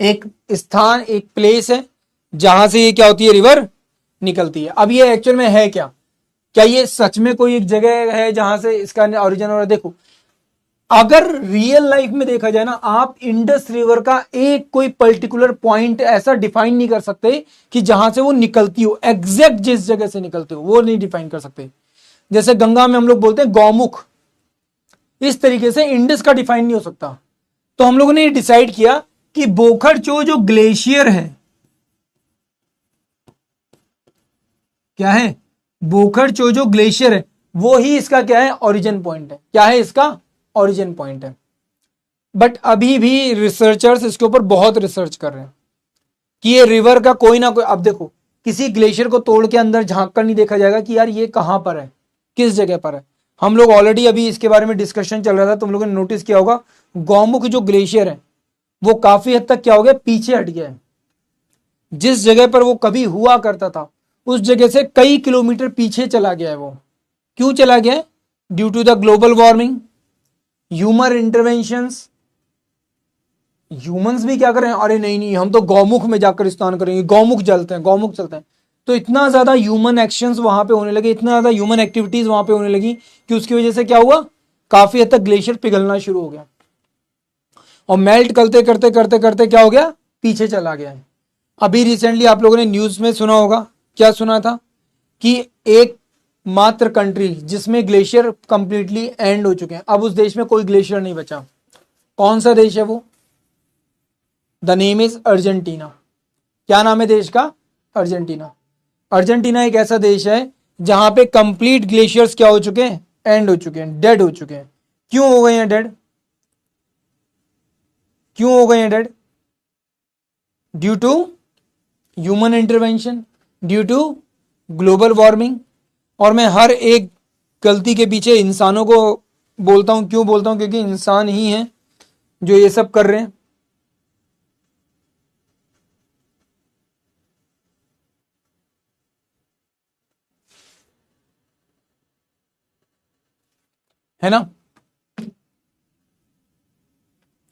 एक स्थान, एक प्लेस है जहां से ये क्या होती है? रिवर निकलती है। अब ये एक्चुअल में है क्या? क्या ये सच में कोई एक जगह है जहां से इसका ओरिजिन हो रहा है? देखो, अगर रियल लाइफ में देखा जाए ना, आप इंडस रिवर का एक कोई पर्टिकुलर पॉइंट ऐसा डिफाइन नहीं कर सकते कि जहां से वो निकलती हो, एग्जैक्ट जिस जगह से निकलते हो वो नहीं डिफाइन कर सकते। जैसे गंगा में हम लोग बोलते हैं गौमुख, इस तरीके से इंडस का डिफाइन नहीं हो सकता। तो हम लोगों ने ये डिसाइड किया कि बोखरचो जो ग्लेशियर है, क्या है? बोखरचो जो ग्लेशियर है वो ही इसका क्या है? ओरिजिन पॉइंट है। क्या है इसका? ओरिजिन पॉइंट है। बट अभी भी रिसर्चर्स इसके ऊपर बहुत रिसर्च कर रहे हैं कि ये रिवर का कोई ना कोई, अब देखो किसी ग्लेशियर को तोड़ के अंदर झांक कर नहीं देखा जाएगा कि यार ये कहां पर है, किस जगह पर है। हम लोग ऑलरेडी अभी इसके बारे में डिस्कशन चल रहा था, तुम लोगों ने नोटिस किया होगा, गौमुख जो ग्लेशियर है वो काफी हद तक क्या हो गया? पीछे हट गया है। जिस जगह पर वो कभी हुआ करता था उस जगह से कई किलोमीटर पीछे चला गया है वो। क्यों चला गया है? Due to the global warming, human interventions. Humans भी क्या कर रहे हैं? अरे नहीं नहीं, हम तो गौमुख में जाकर स्नान करेंगे, गौमुख जलते हैं, गौमुख चलते हैं। तो इतना ज्यादा ह्यूमन एक्शंस वहां पे होने लगे, इतना ज्यादा ह्यूमन एक्टिविटीज वहां पे होने लगी कि उसकी वजह से क्या हुआ? काफी हद तक ग्लेशियर पिघलना शुरू हो गया और मेल्ट करते करते करते करते क्या हो गया? पीछे चला गया है। अभी रिसेंटली आप लोगों ने न्यूज में सुना होगा, क्या सुना था? कि एक मात्र कंट्री जिसमें ग्लेशियर कंप्लीटली एंड हो चुके हैं, अब उस देश में कोई ग्लेशियर नहीं बचा। कौन सा देश है वो? The name is Argentina. क्या नाम है देश का? अर्जेंटीना। अर्जेंटीना एक ऐसा देश है जहां पे कंप्लीट ग्लेशियर्स क्या हो चुके हैं? एंड हो चुके हैं, डेड हो चुके हैं। क्यों हो गए हैं डेड? क्यों हो गए हैं dead? Due to human intervention, due to global warming. और मैं हर एक गलती के पीछे इंसानों को बोलता हूं। क्यों बोलता हूं? क्योंकि इंसान ही हैं जो ये सब कर रहे हैं। है ना?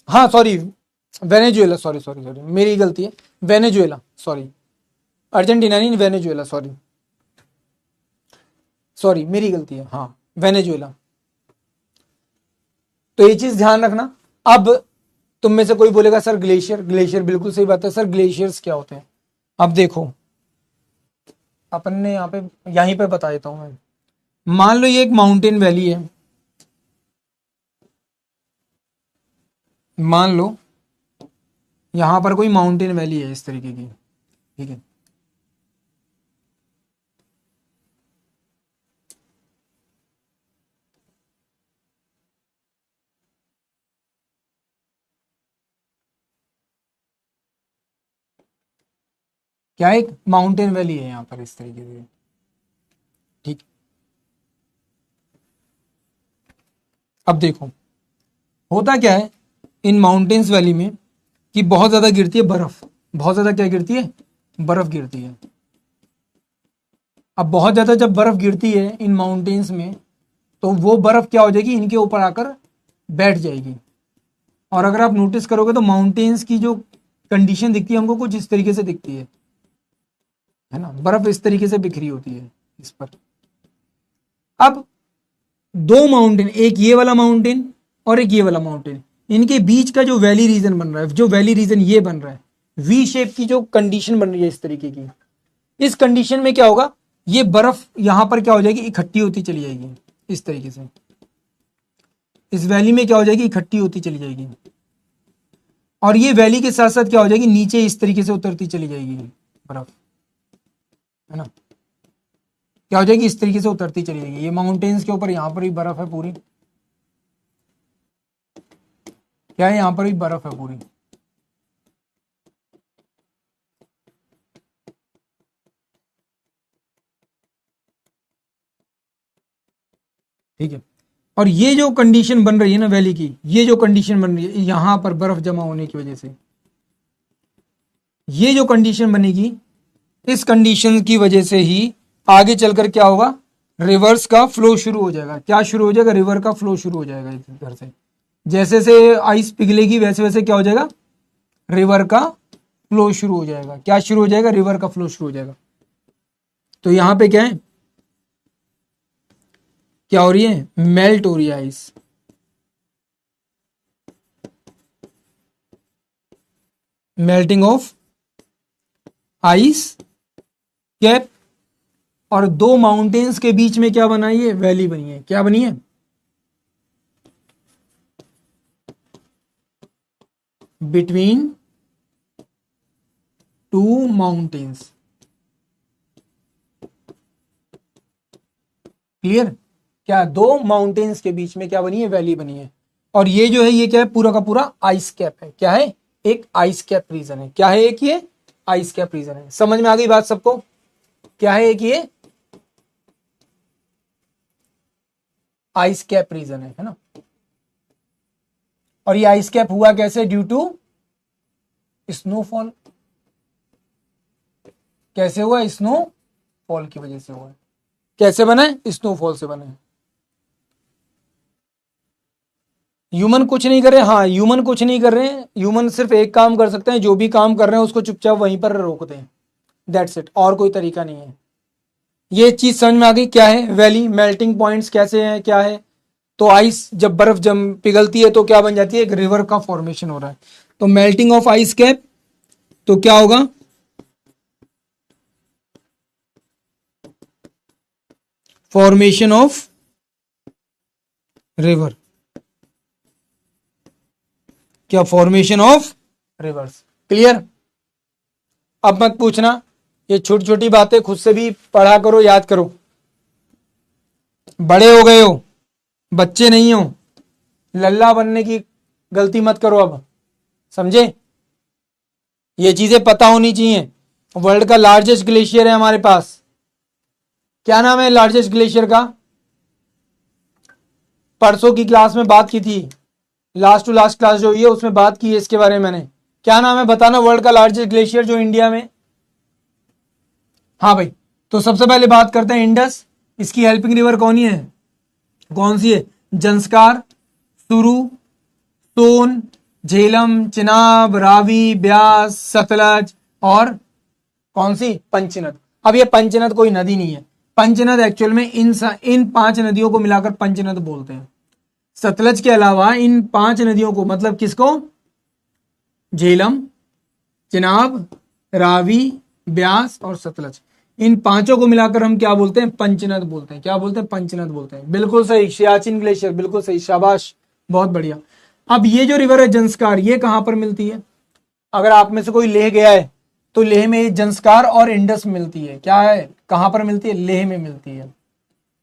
हाँ sorry, Venezuela, sorry sorry sorry, मेरी गलती है, वेनेजुएला, सॉरी, अर्जेंटीना नहीं, वेनेजुएला, सॉरी सॉरी, मेरी गलती है, हाँ वेनेजुएला। तो ये चीज ध्यान रखना। अब तुम में से कोई बोलेगा सर ग्लेशियर, ग्लेशियर बिल्कुल सही बात है सर, ग्लेशियर्स क्या होते हैं? अब देखो, अपन ने यहाँ पे यहीं पे बता देता हूं मैं। मान लो ये एक माउंटेन वैली है, मान लो यहां पर कोई माउंटेन वैली है इस तरीके की, ठीक है। क्या एक माउंटेन वैली है यहां पर इस तरीके से, ठीक। अब देखो होता क्या है इन माउंटेन्स वैली में कि बहुत ज्यादा गिरती है बर्फ, बहुत ज्यादा क्या गिरती है? बर्फ गिरती है। अब बहुत ज्यादा जब बर्फ गिरती है इन माउंटेन्स में, तो वो बर्फ क्या हो जाएगी? इनके ऊपर आकर बैठ जाएगी। और अगर आप नोटिस करोगे तो माउंटेन्स की जो कंडीशन दिखती है हमको कुछ इस तरीके से दिखती है ना, बर्फ इस तरीके से बिखरी होती है इस पर। अब दो माउंटेन, एक ये वाला माउंटेन और एक ये वाला माउंटेन, इनके बीच का जो वैली रीजन बन रहा है, जो वैली रीजन ये बन रहा है, वी शेप की जो कंडीशन बन रही है इस तरीके की, इस कंडीशन में क्या होगा, ये बर्फ यहां पर क्या हो जाएगी, इकट्ठी होती चली जाएगी इस तरीके से, इस वैली में क्या हो जाएगी, इकट्ठी होती चली जाएगी, और ये वैली के साथ साथ क्या हो जाएगी, नीचे इस तरीके से उतरती चली जाएगी बर्फ, है ना, क्या हो जाएगी, इस तरीके से उतरती चली जाएगी। ये माउंटेन्स के ऊपर यहां पर ही बर्फ है पूरी, क्या है, यहां पर भी बर्फ है पूरी, ठीक है। और ये जो कंडीशन बन रही है ना वैली की, ये जो कंडीशन बन रही है यहां पर बर्फ जमा होने की वजह से, ये जो कंडीशन बनेगी, इस कंडीशन की वजह से ही आगे चलकर क्या होगा, रिवर्स का फ्लो शुरू हो जाएगा। क्या शुरू हो जाएगा, रिवर का फ्लो शुरू हो जाएगा इधर से, जैसे से आइस पिघलेगी वैसे वैसे क्या हो जाएगा, रिवर का फ्लो शुरू हो जाएगा। क्या शुरू हो जाएगा, रिवर का फ्लो शुरू हो जाएगा। तो यहां पे क्या है, क्या हो रही है, मेल्ट हो रही है ice, melting of ice cap, और दो माउंटेन्स के बीच में क्या बनाई है, वैली बनी है। क्या बनी है, बिटवीन टू माउंटेन्स, क्लियर, क्या दो माउंटेन्स के बीच में क्या बनी है, वैली बनी है। और ये जो है ये क्या है, पूरा का पूरा आइस कैप है। क्या है, एक आइस कैप रीजन है। क्या है, एक ये आइस कैप रीजन है। समझ में आ गई बात सबको, क्या है, एक ये आइस कैप रीजन है ना। और ये आइस कैप हुआ कैसे, ड्यू टू स्नोफॉल। कैसे हुआ, स्नोफॉल की वजह से हुआ। कैसे बना है, स्नोफॉल से बना है। ह्यूमन कुछ नहीं कर रहे, हाँ ह्यूमन कुछ नहीं कर रहे हैं, ह्यूमन सिर्फ एक काम कर सकते हैं, जो भी काम कर रहे हैं उसको चुपचाप वहीं पर रोक दें, दैट्स इट, और कोई तरीका नहीं है। ये चीज समझ में आ गई, क्या है वैली, मेल्टिंग पॉइंट्स कैसे हैं, क्या है। तो आइस जब बर्फ जम पिघलती है तो क्या बन जाती है, एक रिवर का फॉर्मेशन हो रहा है। तो मेल्टिंग ऑफ आइस कैप, तो क्या होगा, फॉर्मेशन ऑफ रिवर, क्या, फॉर्मेशन ऑफ रिवर्स। क्लियर, अब मत पूछना, ये छोटी छोटी बातें खुद से भी पढ़ा करो, याद करो। बड़े हो गए हो, बच्चे नहीं हो, लल्ला बनने की गलती मत करो अब, समझे। ये चीजें पता होनी चाहिए। वर्ल्ड का लार्जेस्ट ग्लेशियर है हमारे पास, क्या नाम है लार्जेस्ट ग्लेशियर का, परसों की क्लास में बात की थी, लास्ट टू लास्ट क्लास जो हुई है उसमें बात की है इसके बारे में मैंने। क्या नाम है बताना, वर्ल्ड का लार्जेस्ट ग्लेशियर जो इंडिया में। हाँ भाई, तो सबसे पहले बात करते हैं इंडस। इसकी हेल्पिंग रिवर कौन ही है, कौन सी है, जंस्कार, सुरु, सोन, झेलम, चिनाब, रावी, ब्यास, सतलज, और कौन सी, पंचनद। अब ये पंचनद कोई नदी नहीं है, पंचनद एक्चुअल में इन पांच नदियों को मिलाकर पंचनद बोलते हैं। सतलज के अलावा इन पांच नदियों को, मतलब किसको, झेलम, चिनाब, रावी, ब्यास और सतलज, इन पांचों को मिलाकर हम क्या बोलते हैं, पंचनद बोलते हैं। क्या बोलते हैं, पंचनद बोलते हैं। बिल्कुल सही, सियाचिन ग्लेशियर, बिल्कुल सही, शाबाश, बहुत बढ़िया। अब ये जो रिवर है जंस्कार, ये कहां पर मिलती है, अगर आप में से कोई लेह गया है तो लेह में ये जंस्कार और इंडस मिलती है। क्या है, कहां पर मिलती है, लेह में मिलती है।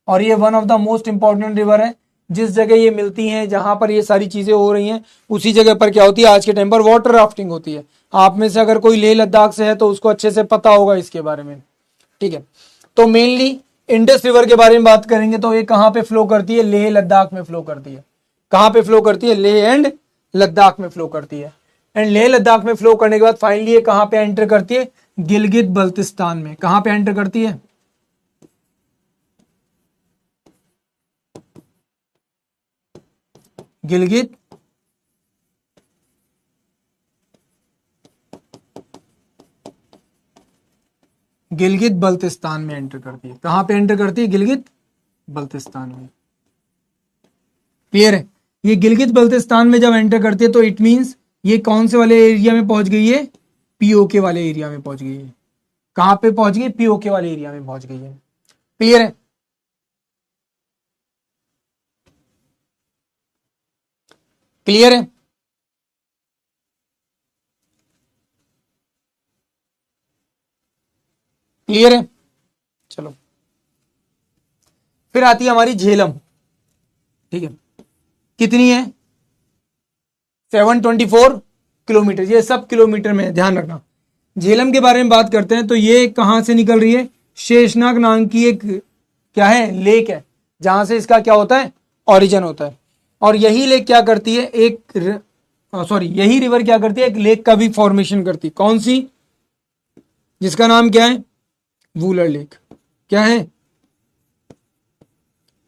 और ये one of the most important river है। जिस जगह ये मिलती हैं, जहां पर ये सारी चीजें हो रही हैं, उसी जगह पर क्या होती है, आज के टाइम पर वाटर राफ्टिंग होती है। आप में से अगर कोई लेह लद्दाख से है तो उसको अच्छे से पता होगा इसके बारे में, ठीक है। तो मेनली इंडस रिवर के बारे में बात करेंगे तो ये कहां पे फ्लो करती है, लेह लद्दाख में फ्लो करती है। कहां पे फ्लो करती है, लेह एंड लद्दाख में फ्लो करती है। एंड लेह लद्दाख में फ्लो करने के बाद फाइनली ये कहां पे एंटर करती है, गिलगित बल्तिस्तान में। कहां पे एंटर करती है, गिलगित गिलगित बल्तिस्तान में एंटर करती है। कहां पे एंटर करती है? गिलगित बल्तिस्तान में। क्लियर है? ये गिलगित बल्तिस्तान में जब एंटर करती है तो इट मींस ये कौन से वाले एरिया में पहुंच गई है? पीओके वाले एरिया में पहुंच गई है। कहां पे पहुंच गई? पीओके वाले एरिया में पहुंच गई है। क्लियर है? क्लियर है? क्लियर है? चलो, फिर आती है हमारी झेलम। ठीक है, कितनी है? 724 किलोमीटर। ये सब किलोमीटर में है, ध्यान रखना। झेलम के बारे में बात करते हैं तो ये कहां से निकल रही है? शेषनाग नाम की एक क्या है? लेक है, जहां से इसका क्या होता है? ओरिजिन होता है। और यही लेक क्या करती है? यही रिवर क्या करती है? एक लेक का भी फॉर्मेशन करती है। कौन सी? जिसका नाम क्या है? वूलर लेक। क्या है?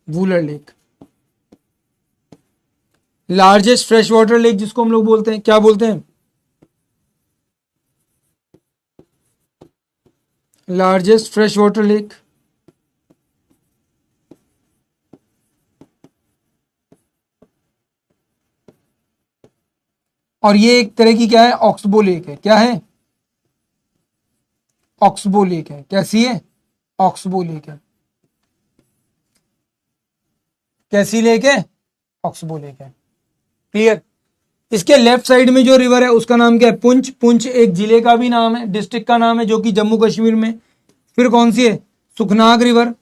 Wular lake. Largest fresh water lake जिसको हम लोग बोलते हैं, क्या बोलते हैं? Largest fresh water lake. और ये एक तरह की क्या है? ऑक्सबो लेक है। क्या है? ऑक्सबो लेक है। कैसी है? ऑक्सबो लेक है। कैसी लेक है? ऑक्सबो लेक है। क्लियर? इसके लेफ्ट साइड में जो रिवर है उसका नाम क्या है? पुंछ। पुंछ एक जिले का भी नाम है, डिस्ट्रिक्ट का नाम है, जो कि जम्मू कश्मीर में। फिर कौन सी है? सुखनाग रिवर।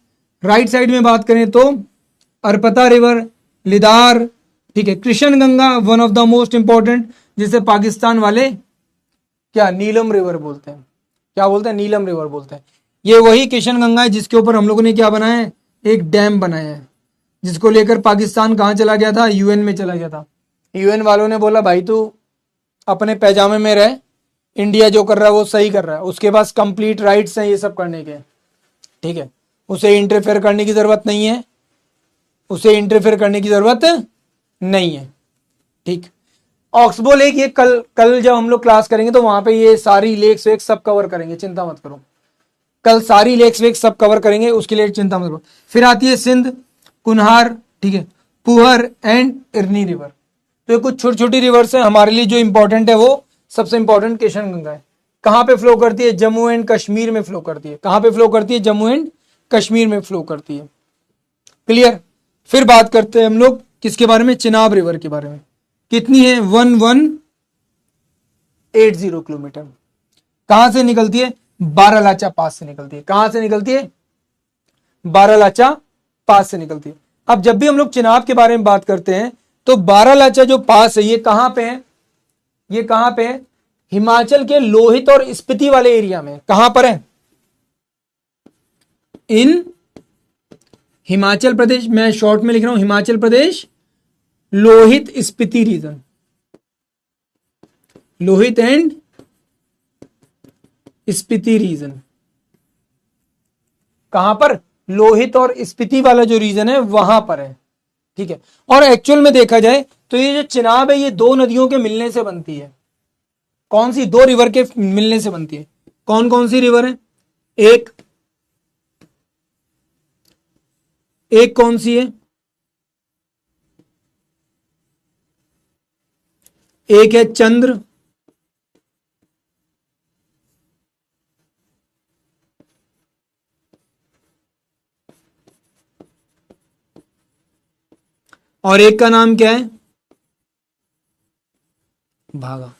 राइट साइड में बात करें तो अरपता रिवर, लिदार। ठीक है, Krishna Ganga one of the most important, जिसे पाकिस्तान वाले क्या नीलम रिवर बोलते हैं। क्या बोलते हैं? नीलम रिवर बोलते हैं। ये वही कृष्ण गंगा है जिसके ऊपर हम लोगों ने क्या बनाया है? एक डैम बनाया है, जिसको लेकर पाकिस्तान कहां चला गया था? यूएन में चला गया था। यूएन वालों ने बोला भाई तू अपने पैजामे में रह, इंडिया जो कर रहा है वो सही कर रहा है, उसके पास कंप्लीट राइट्स हैं ये सब करने के। ठीक है, उसे इंटरफेयर करने की जरूरत नहीं है, उसे इंटरफेयर करने की जरूरत नहीं है। ठीक, ऑक्सबो लेक ये कल कल जब हम लोग क्लास करेंगे तो वहां पे ये सारी लेक्स वेक्स सब कवर करेंगे, चिंता मत करो। कल सारी लेक्स वेक्स सब कवर करेंगे, उसके लिए चिंता मत करो। फिर आती है सिंध, कुनहार, ठीक है, पुहर एंड इरनी रिवर। तो ये कुछ छोटी छोटी रिवर्स हैं। हमारे लिए जो इंपॉर्टेंट है वो सबसे इंपॉर्टेंट कृष्ण गंगा है। कहां पे फ्लो करती है? जम्मू एंड कश्मीर में फ्लो करती है। कहां पे फ्लो करती है? जम्मू एंड कश्मीर में फ्लो करती है। क्लियर? फिर बात करते हैं हम लोग किसके बारे में? चिनाब रिवर के बारे में। कितनी है? 1180 किलोमीटर। कहां से निकलती है? बारालाचा पास से निकलती है। कहां से निकलती है? बारालाचा पास से निकलती है। अब जब भी हम लोग चिनाब के बारे में बात करते हैं तो बारालाचा जो पास है ये कहां पे है? ये कहां पे है? हिमाचल के लोहित और स्पीति वाले एरिया में। कहां पर है? इन हिमाचल प्रदेश, मैं शॉर्ट में लिख रहा हूं, Himachal Pradesh Lohit Spiti region. Lohit and Spiti region. कहां पर? लोहित और स्पीति वाला जो रीजन है वहां पर है। ठीक है, और एक्चुअल में देखा जाए तो ये जो चिनाब है ये दो नदियों के मिलने से बनती है। कौन सी? दो रिवर के मिलने से बनती है। कौन कौन सी रिवर है? एक एक कौन सी है? एक है चंद्र, और एक का नाम क्या है? भागा।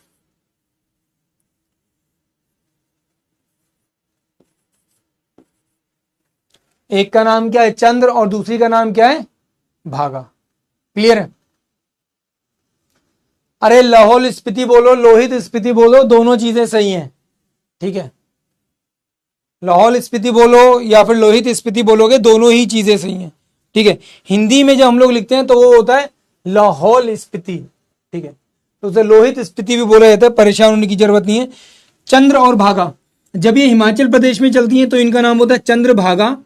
एक का नाम क्या है? चंद्र, और दूसरी का नाम क्या है? भागा। क्लियर है? अरे लाहौल स्पीति बोलो, लोहित स्पीति बोलो, दोनों चीजें सही हैं। ठीक है, लाहौल स्पीति बोलो या फिर लोहित स्पीति बोलोगे, दोनों ही चीजें सही हैं। ठीक है, हिंदी में जब हम लोग लिखते हैं तो वो होता है लाहौल स्पीति। ठीक है, तो उसे लोहित स्पीति भी बोला जाता है, परेशान होने की जरूरत नहीं है। चंद्र और भागा जब ये हिमाचल प्रदेश में चलती हैं तो इनका नाम होता है चंद्र भागा।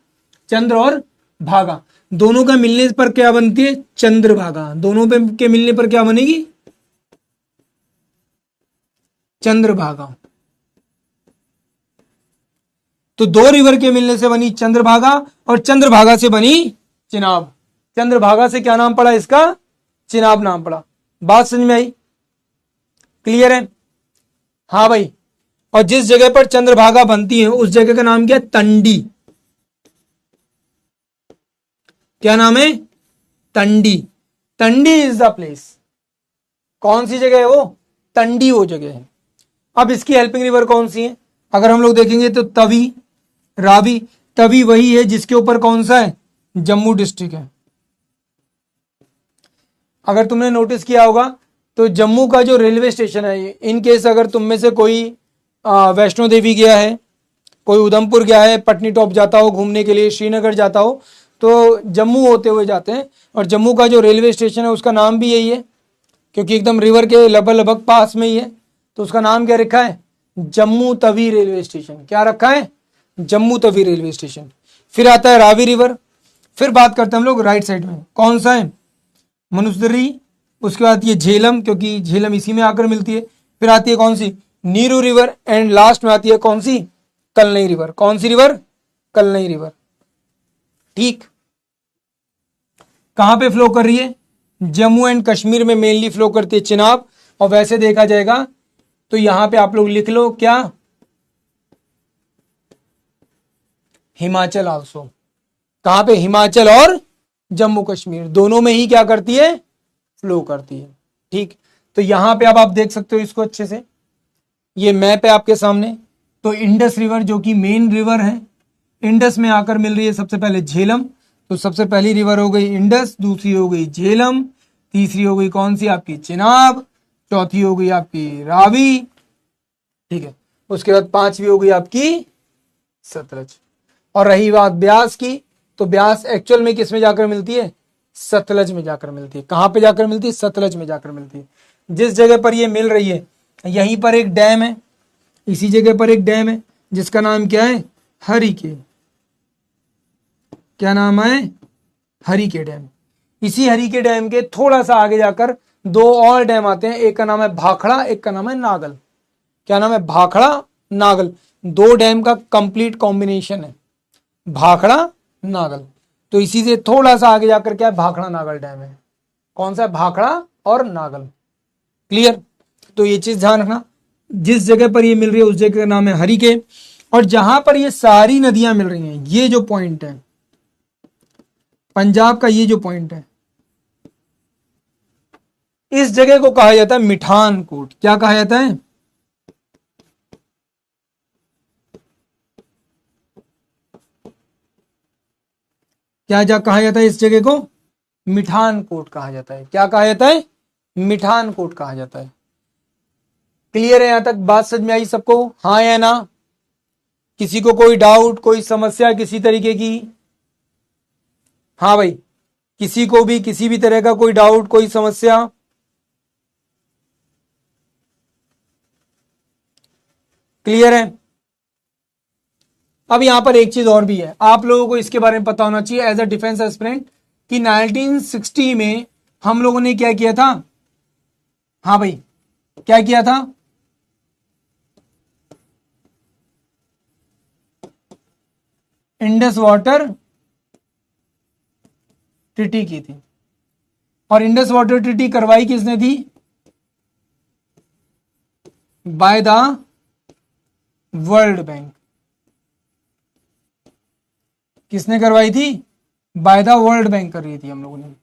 चंद्र और भागा दोनों का मिलने पर क्या बनती है? चंद्रभागा। दोनों पे के मिलने पर क्या बनेगी? चंद्रभागा। तो दो रिवर के मिलने से बनी चंद्रभागा और चंद्रभागा से बनी चिनाब। चंद्रभागा से क्या नाम पड़ा इसका? चिनाब नाम पड़ा। बात समझ में आई? क्लियर है? हाँ भाई। और जिस जगह पर चंद्रभागा बनती है उस जगह का नाम क्या है? तंडी। क्या नाम है? तंडी। तंडी इज द प्लेस। कौन सी जगह है वो? तंडी वो जगह है। अब इसकी हेल्पिंग रिवर कौन सी है? अगर हम लोग देखेंगे तो तवी, रावी। तवी वही है जिसके ऊपर कौन सा है? जम्मू डिस्ट्रिक्ट है। अगर तुमने नोटिस किया होगा तो जम्मू का जो रेलवे स्टेशन है, इन केस अगर तुम में से कोई वैष्णो देवी गया है, कोई उधमपुर गया है, पटनी टॉप जाता हो घूमने के लिए, श्रीनगर जाता हो, तो जम्मू होते हुए जाते हैं। और जम्मू का जो रेलवे स्टेशन है उसका नाम भी यही है, क्योंकि एकदम रिवर के लगभग पास में ही है। तो उसका नाम क्या रखा है? Jammu Tawi railway station. क्या रखा है? Jammu Tawi railway station. फिर आता है रावी रिवर। फिर बात करते हैं हम लोग राइट साइड में, कौन सा है? मनुस्त्री। उसके बाद ये झेलम, क्योंकि झेलम इसी में आकर मिलती है। फिर आती है कौन सी? नीरू रिवर। एंड लास्ट में आती है कौन सी? कलनई रिवर। कौन सी रिवर? कलनई रिवर। ठीक। कहां पे फ्लो कर रही है? जम्मू एंड कश्मीर में मेनली फ्लो करती है चिनाब। और वैसे देखा जाएगा तो यहां पे आप लोग लिख लो क्या? हिमाचल आल्सो। कहां पे? हिमाचल और जम्मू कश्मीर दोनों में ही क्या करती है? फ्लो करती है। ठीक। तो यहां पे अब आप देख सकते हो इसको अच्छे से, ये मैप है आपके सामने। तो इंडस रिवर जो कि मेन रिवर है, इंडस में आकर मिल रही है सबसे पहले झेलम। तो सबसे पहली रिवर हो गई इंडस, दूसरी हो गई झेलम, तीसरी हो गई कौन सी? आपकी चिनाब, चौथी हो गई आपकी रावी। ठीक है। उसके बाद पांचवी हो गई आपकी सतलज। और रही बात ब्यास की, तो ब्यास एक्चुअल में किस में जाकर मिलती है? सतलज में जाकर मिलती है। कहां पे जाकर मिलती है? सतलज में जाकर मिलती है। जिस जगह पर ये मिल रही है यहीं पर एक डैम है, इसी जगह पर एक डैम है जिसका नाम क्या है? हरिके। क्या नाम है? हरिके डैम। इसी हरिके डैम के थोड़ा सा आगे जाकर दो और डैम आते हैं, एक का नाम है भाखड़ा, एक का नाम है नागल। क्या नाम है? भाखड़ा, नागल। दो डैम का कंप्लीट कॉम्बिनेशन है, भाखड़ा नागल। तो इसी से थोड़ा सा आगे जाकर क्या है? भाखड़ा नागल डैम है। कौन सा है? भाखड़ा और नागल। क्लियर? तो ये चीज ध्यान रखना, जिस जगह पर ये मिल रही है उस जगह का नाम है हरिके। और जहां पर ये सारी नदियां मिल रही हैं, ये जो पॉइंट है पंजाब का, ये जो पॉइंट है, इस जगह को कहा जाता है मिठान कोट। क्या कहा जाता है? क्या कहा जाता है इस जगह को? मिठान कोट कहा जाता है। क्या कहा जाता है? मिठान कोट कहा जाता है। क्लियर है? यहां तक बात समझ में आई सबको? हाँ या ना? किसी को कोई डाउट, कोई समस्या किसी तरीके की? हाँ भाई, किसी को भी किसी भी तरह का कोई डाउट, कोई समस्या? क्लियर है? अब यहां पर एक चीज और भी है, आप लोगों को इसके बारे में पता होना चाहिए एज अ डिफेंस एस्पिरेंट कि 1960 में हम लोगों ने क्या किया था? हाँ भाई, क्या किया था? इंडस वाटर ट्रीटी की थी। और इंडस वाटर ट्रीटी करवाई किसने थी? By the world bank. किसने करवाई थी? बाय द वर्ल्ड बैंक कर रही थी हम लोगों ने।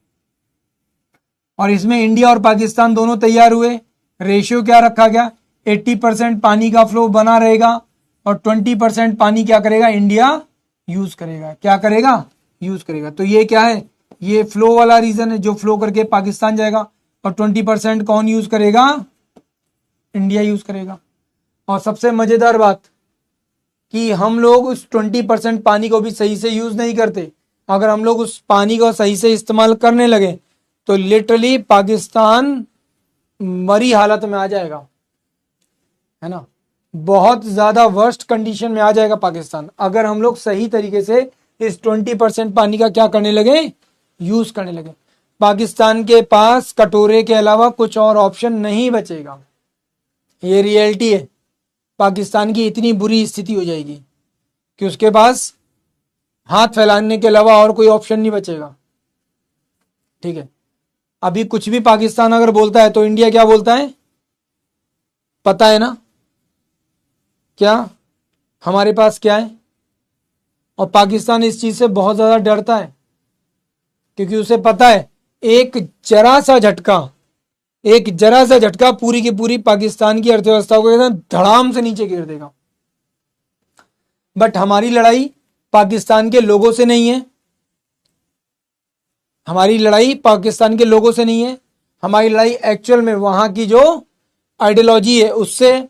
और इसमें इंडिया और पाकिस्तान दोनों तैयार हुए। रेशियो क्या रखा गया? 80% पानी का फ्लो बना रहेगा और 20% पानी क्या करेगा? इंडिया यूज करेगा। क्या करेगा? यूज करेगा। तो ये क्या है? ये फ्लो वाला रीजन है, जो फ्लो करके पाकिस्तान जाएगा। और 20% कौन यूज करेगा? इंडिया यूज करेगा। और सबसे मजेदार बात कि हम लोग उस 20% पानी को भी सही से यूज नहीं करते। अगर हम लोग उस पानी को सही से इस्तेमाल करने लगे तो लिटरली पाकिस्तान मरी हालत में आ जाएगा, है ना? बहुत ज्यादा वर्स्ट कंडीशन में आ जाएगा पाकिस्तान, अगर हम लोग सही तरीके से इस 20% पानी का क्या करने लगे? यूज करने लगे। पाकिस्तान के पास कटोरे के अलावा कुछ और ऑप्शन नहीं बचेगा। ये रियलिटी है। पाकिस्तान की इतनी बुरी स्थिति हो जाएगी। कि उसके पास हाथ फैलाने के अलावा और कोई ऑप्शन नहीं बचेगा। ठीक है, अभी कुछ भी पाकिस्तान अगर बोलता है तो इंडिया क्या बोलता है, पता है ना क्या हमारे पास क्या है। और पाकिस्तान इस चीज से बहुत ज्यादा डरता है, क्योंकि उसे पता है एक जरा सा झटका पूरी की पूरी पाकिस्तान की अर्थव्यवस्था को एकदम धड़ाम से नीचे गिर देगा। बट हमारी लड़ाई पाकिस्तान के लोगों से नहीं है, हमारी लड़ाई पाकिस्तान के लोगों से नहीं है, हमारी लड़ाई एक्चुअल में वहां की जो आइडियोलॉजी है उससे,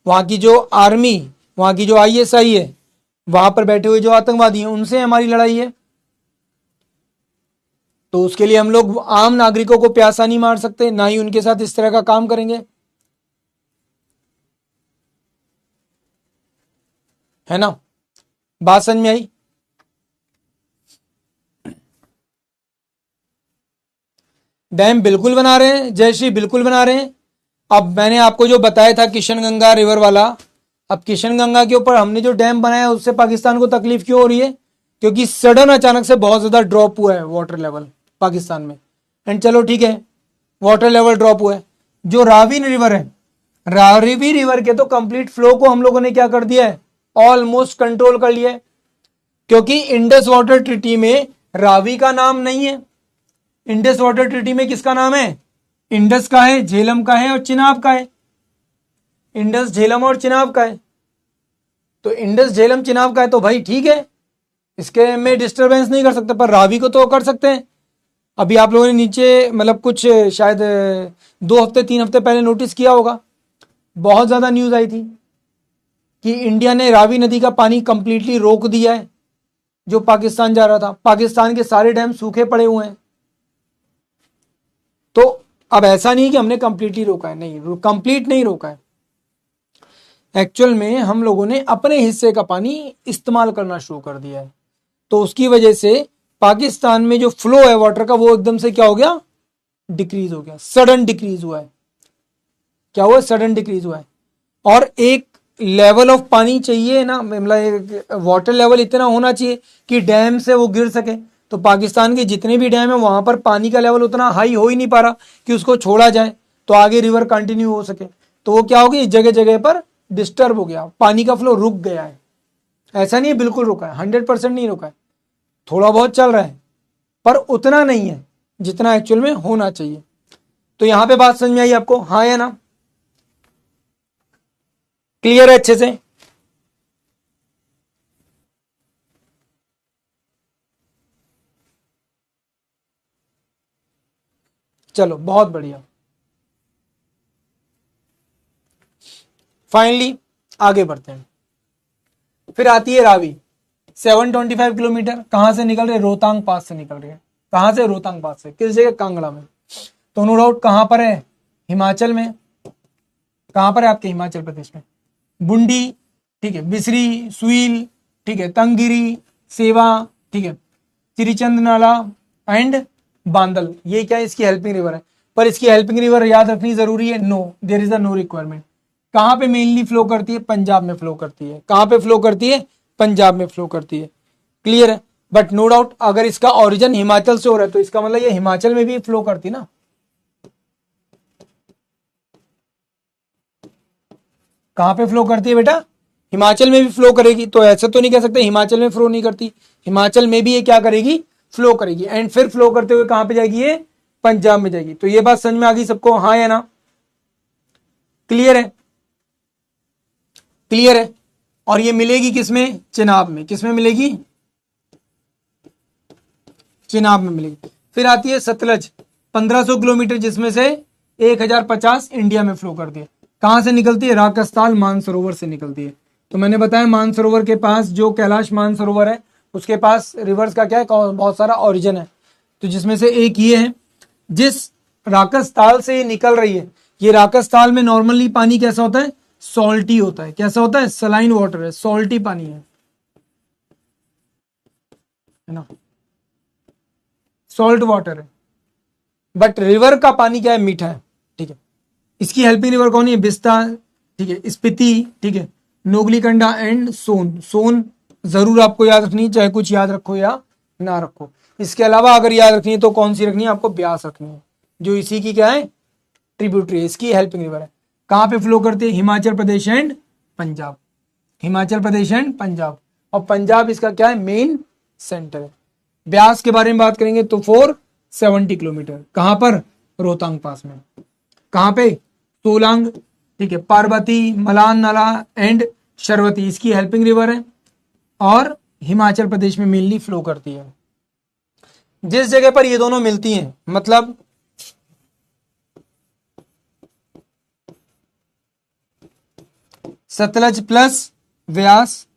वहां की जो आर्मी, वहां की जो आईएसआई है, वहां पर बैठे हुए जो आतंकवादी हैं उनसे हमारी लड़ाई है। तो उसके लिए हम लोग आम नागरिकों को प्यासा नहीं मार सकते, ना ही उनके साथ इस तरह का काम करेंगे, है ना। बात समझ में आई। डैम बिल्कुल बना रहे हैं जयश्री, बिल्कुल बना रहे हैं। अब मैंने आपको जो बताया था किशनगंगा रिवर वाला, अब किशनगंगा के ऊपर हमने जो डैम बनाया उससे पाकिस्तान को तकलीफ क्यों हो रही है, क्योंकि सडन अचानक से बहुत ज्यादा ड्रॉप हुआ है वाटर लेवल पाकिस्तान में। एंड चलो ठीक है, वाटर लेवल ड्रॉप हुआ है, जो रावी रिवर है, रावी रिवर के तो कंप्लीट फ्लो को हम लोगों ने क्या कर दिया है, ऑलमोस्ट कंट्रोल कर लिया है। क्योंकि इंडस वाटर ट्रीटी में रावी का नाम नहीं है, इंडस वाटर ट्रीटी में किसका नाम है, इंडस का है, झेलम का है और चिनाब का है। इंडस, झेलम और चिनाब का है। तो इंडस, झेलम, चिनाब का है तो भाई ठीक है, इसके में डिस्टरबेंस नहीं कर सकते, पर रावी को तो कर सकते हैं। अभी आप लोगों ने नीचे मतलब कुछ शायद 2 हफ्ते 3 हफ्ते पहले नोटिस किया होगा, बहुत ज्यादा न्यूज आई थी कि इंडिया ने रावी नदी का पानी कंप्लीटली रोक दिया है जो पाकिस्तान जा रहा था। पाकिस्तान के सारे डैम सूखे पड़े हुए हैं। तो अब ऐसा नहीं कि हमने कंप्लीटली रोका है, नहीं, कंप्लीट नहीं रोका है। एक्चुअल में हम लोगों ने अपने हिस्से का पानी इस्तेमाल करना शुरू कर दिया है। तो उसकी वजह से पाकिस्तान में जो फ्लो है वाटर का वो एकदम से क्या हो गया, डिक्रीज हो गया, सडन डिक्रीज हुआ है। क्या हुआ, सडन डिक्रीज हुआ है। और एक लेवल ऑफ पानी चाहिए ना, मतलब वाटर लेवल इतना होना चाहिए कि डैम से वो गिर सके। तो पाकिस्तान के जितने भी डैम है वहां पर पानी का लेवल उतना हाई हो ही नहीं पा रहा कि उसको छोड़ा जाए तो आगे रिवर कंटिन्यू हो सके। तो वो क्या हो गया, जगह जगह पर डिस्टर्ब हो गया, पानी का फ्लो रुक गया है। ऐसा नहीं है बिल्कुल रुका है, 100% नहीं रुका है, थोड़ा बहुत चल रहा है, पर उतना नहीं है जितना एक्चुअल में होना चाहिए। तो यहां पे बात समझ में आई आपको, हाँ या ना, क्लियर है अच्छे से। चलो बहुत बढ़िया। फाइनली आगे बढ़ते हैं। फिर आती है रावी, 725 किलोमीटर। कहां से निकल रहे, रोहतांग पास से निकल रही है। कहां से, रोहतांग पास से। किस जगह, कांगड़ा में। तो नो डाउट कहां पर है, हिमाचल में। कहां पर है आपके, हिमाचल प्रदेश में। बुंडी, ठीक है, बिसरी, सुईल, ठीक है, तंगिरी, सेवा, ठीक है, तिरिचंद नाला एंड बांदल। ये क्या है, इसकी हेल्पिंग रिवर है। पर इसकी हेल्पिंग रिवर याद रखनी जरूरी है, no, there is a no requirement. कहां पे मेनली फ्लो करती है, पंजाब में फ्लो करती है। कहां पे फ्लो करती है, पंजाब में फ्लो करती है। क्लियर है। बट नो डाउट अगर इसका ओरिजिन हिमाचल से हो रहा है तो इसका मतलब ये हिमाचल में भी फ्लो करती ना। कहां पे फ्लो करती है बेटा, हिमाचल में भी फ्लो करेगी। तो ऐसा तो नहीं कह सकते हिमाचल में फ्लो नहीं करती, हिमाचल में भी ये क्या करेगी, फ्लो करेगी। एंड फिर फ्लो करते हुए कहां पे जाएगी, ये पंजाब में जाएगी। तो ये बात समझ में आ गई सबको, हाँ या ना, क्लियर है, क्लियर है। और ये मिलेगी किसमें, चिनाब में। किसमें मिलेगी, चिनाब में मिलेगी। फिर आती है सतलज, 1500 किलोमीटर, जिसमें से 1050 इंडिया में फ्लो करती है। कहां से निकलती है, राकस्थाल मानसरोवर से निकलती है। तो मैंने बताया मानसरोवर के पास जो कैलाश मानसरोवर है उसके पास रिवर्स का क्या है, बहुत सारा ओरिजिन है। तो जिसमें से एक ये है, जिस राकस्थाल से ये निकल रही है, ये राकस्थाल में नॉर्मली पानी कैसा होता है, सॉल्टी होता है। कैसा होता है, सलाइन वाटर है, सॉल्टी पानी है ना, सॉल्ट वाटर है। बट रिवर का पानी क्या है, मीठा है। ठीक है, इसकी हेल्पिंग रिवर कौन है, बिस्ता, ठीक है, स्पीति, ठीक है, नोगलीकंडा एंड सोन। सोन जरूर आपको याद रखनी, चाहे कुछ याद रखो या ना रखो। इसके अलावा अगर याद रखनी है तो कौन सी रखनी है आपको, ब्यास रखनी है, जो इसी की क्या है, ट्रिब्यूटरी है, इसकी हेल्पिंग रिवर है। कहाँ पे फ्लो करती है, हिमाचल प्रदेश एंड पंजाब, हिमाचल प्रदेश एंड पंजाब, और पंजाब इसका क्या है, मेन सेंटर है। ब्यास के बारे में बात करेंगे तो 470 किलोमीटर, कहां पर, रोहतांग पास में। कहां पे, सोलांग, ठीक है। पार्वती, मलान नाला एंड शरवती इसकी हेल्पिंग रिवर है, और हिमाचल प्रदेश में मेनली फ्लो करती है। जिस जगह पर ये दोनों मिलती हैं, मतलब सतलज प्लस व्यास,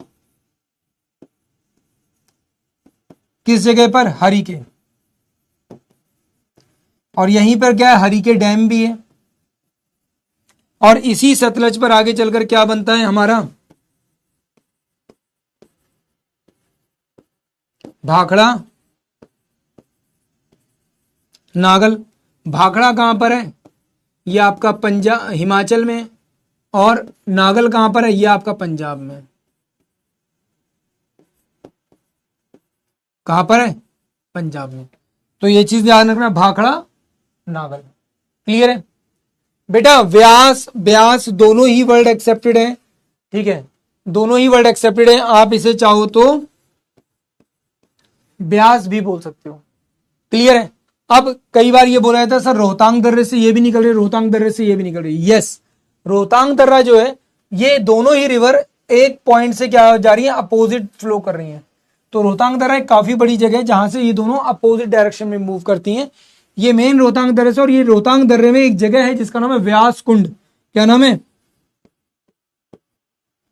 किस जगह पर, हरिके, और यहीं पर क्या है, हरिके डैम भी है। और इसी सतलज पर आगे चलकर क्या बनता है हमारा, भाखड़ा नागल। भाखड़ा कहां पर है, यह आपका पंजाब हिमाचल में, और नागल कहां पर है, यह आपका पंजाब में। कहां पर है, पंजाब में। तो ये चीज ध्यान रखना, भाखड़ा नागल, क्लियर है बेटा। व्यास ब्यास दोनों ही वर्ड एक्सेप्टेड है, ठीक है, दोनों ही वर्ड एक्सेप्टेड है। आप इसे चाहो तो ब्यास भी बोल सकते हो, क्लियर है। अब कई बार ये बोला जाता है सर रोहतांग दर्रे से ये भी निकल रही है, रोहतांग दर्रे से ये भी निकल रही है। यस, रोहतांग दर्रा जो है, ये दोनों ही रिवर एक पॉइंट से क्या जा रही है, अपोजिट फ्लो कर रही है। तो रोहतांग दर्रा एक काफी बड़ी जगह है जहां से ये दोनों अपोजिट डायरेक्शन में मूव करती हैं। ये मेन रोहतांग दर्रे से, और ये रोहतांग दर्रे में एक जगह है जिसका नाम है व्यास कुंड। क्या नाम है,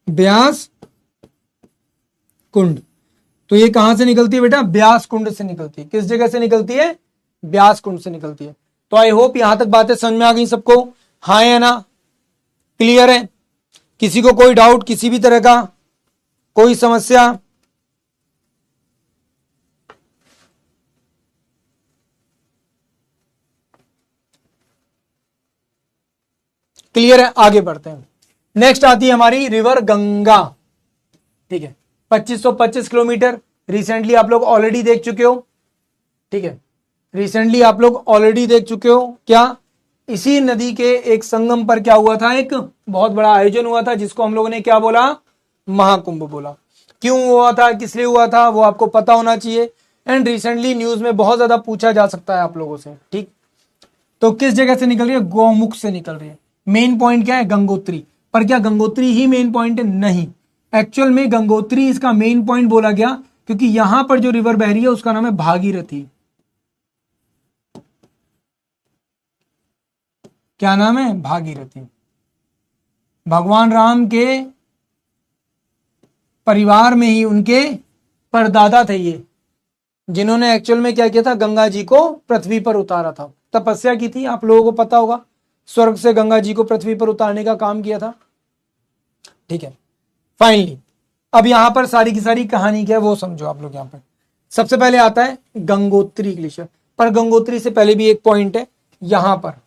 व्यास कुंड। तो ये कहां से निकलती है बेटा, ब्यास कुंड से निकलती है। किस जगह से निकलती है, ब्यास कुंड से निकलती है। तो आई होप यहां तक बातें समझ में आ गई सबको, हाँ या ना, क्लियर है। किसी को कोई डाउट, किसी भी तरह का कोई समस्या, क्लियर है। आगे बढ़ते हैं, नेक्स्ट आती है हमारी रिवर गंगा, ठीक है। 2525 किलोमीटर, रिसेंटली आप लोग ऑलरेडी देख चुके हो, ठीक है, रिसेंटली आप लोग ऑलरेडी देख चुके हो। क्या, इसी नदी के एक संगम पर क्या हुआ था, एक बहुत बड़ा आयोजन हुआ था जिसको हम लोगों ने क्या बोला, महाकुंभ बोला। क्यों हुआ था, किस लिए हुआ था, वो आपको पता होना चाहिए। एंड रिसेंटली न्यूज में बहुत ज्यादा पूछा जा सकता है आप लोगों से, ठीक। तो किस जगह से निकल रही है, गौमुख से निकल रही है। मेन पॉइंट क्या है, गंगोत्री। पर क्या गंगोत्री ही मेन पॉइंट है, नहीं। एक्चुअल में गंगोत्री इसका मेन पॉइंट बोला गया क्योंकि यहां पर जो रिवर बह रही है उसका नाम है भागीरथी। क्या नाम है, भागीरथी। भगवान राम के परिवार में ही उनके परदादा थे ये, जिन्होंने एक्चुअल में क्या किया था, गंगा जी को पृथ्वी पर उतारा था। तपस्या की थी, आप लोगों को पता होगा, स्वर्ग से गंगा जी को पृथ्वी पर उतारने का काम किया था, ठीक है। फाइनली अब यहां पर सारी की सारी कहानी क्या है वो समझो आप लोग। यहां पर सबसे पहले आता है गंगोत्री ग्लेशियर, पर गंगोत्री से पहले भी एक पॉइंट है यहां पर,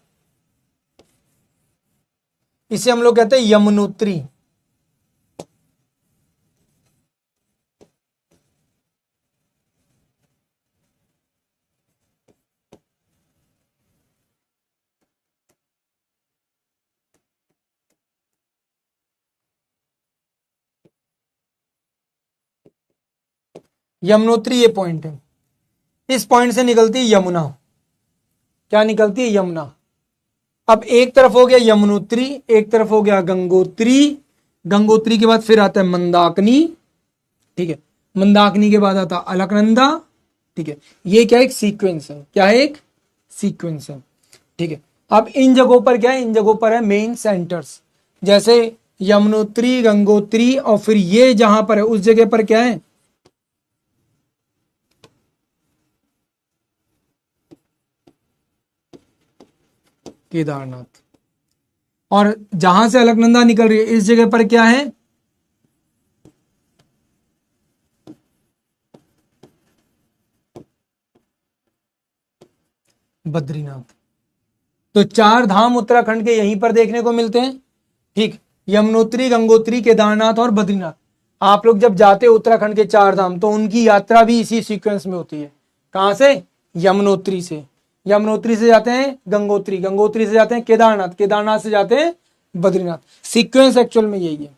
इसे हम लोग कहते हैं यमुनोत्री। यमुनोत्री ये पॉइंट है, इस पॉइंट से निकलती है यमुना। क्या निकलती है, यमुना। अब एक तरफ हो गया यमुनोत्री, एक तरफ हो गया गंगोत्री। गंगोत्री के बाद फिर आता है मंदाकिनी, ठीक है। मंदाकिनी के बाद आता है अलकनंदा, ठीक है। ये क्या एक सीक्वेंस है, क्या है एक सीक्वेंस है, ठीक है। अब इन जगहों पर क्या है, इन जगहों पर है मेन सेंटर्स, जैसे यमुनोत्री, गंगोत्री, और फिर ये जहां पर है उस जगह पर क्या है, केदारनाथ। और जहां से अलकनंदा निकल रही है इस जगह पर क्या है, बद्रीनाथ। तो चार धाम उत्तराखंड के यहीं पर देखने को मिलते हैं, ठीक। यमुनोत्री, गंगोत्री, केदारनाथ और बद्रीनाथ। आप लोग जब जाते हो उत्तराखंड के 4 धाम तो उनकी यात्रा भी इसी सीक्वेंस में होती है। कहां से? यमुनोत्री से। यमुनोत्री से जाते हैं गंगोत्री, गंगोत्री से जाते हैं केदारनाथ, केदारनाथ से जाते हैं बद्रीनाथ। सीक्वेंस एक्चुअल में यही है,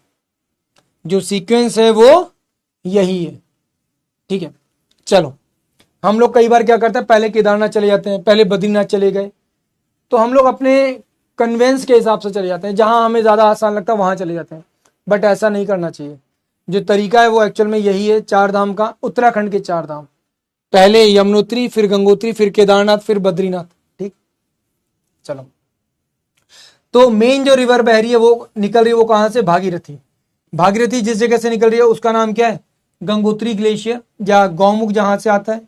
जो सीक्वेंस है वो यही है। ठीक है, चलो हम लोग कई बार क्या करते हैं, पहले केदारनाथ चले जाते हैं, पहले बद्रीनाथ चले गए, तो हम लोग अपने कन्वेंस के हिसाब से चले जाते हैं, जहां हमें ज्यादा आसान लगता है वहां चले जाते हैं। बट ऐसा नहीं करना चाहिए। जो तरीका है वो एक्चुअल में यही है 4 धाम का, उत्तराखंड के 4 धाम, पहले यमुनोत्री, फिर गंगोत्री, फिर केदारनाथ, फिर बद्रीनाथ। ठीक, चलो तो मेन जो रिवर बह रही है वो निकल रही है वो कहां से? भागीरथी। भागीरथी जिस जगह से निकल रही है उसका नाम क्या है? गंगोत्री ग्लेशियर या गौमुख जहां से आता है।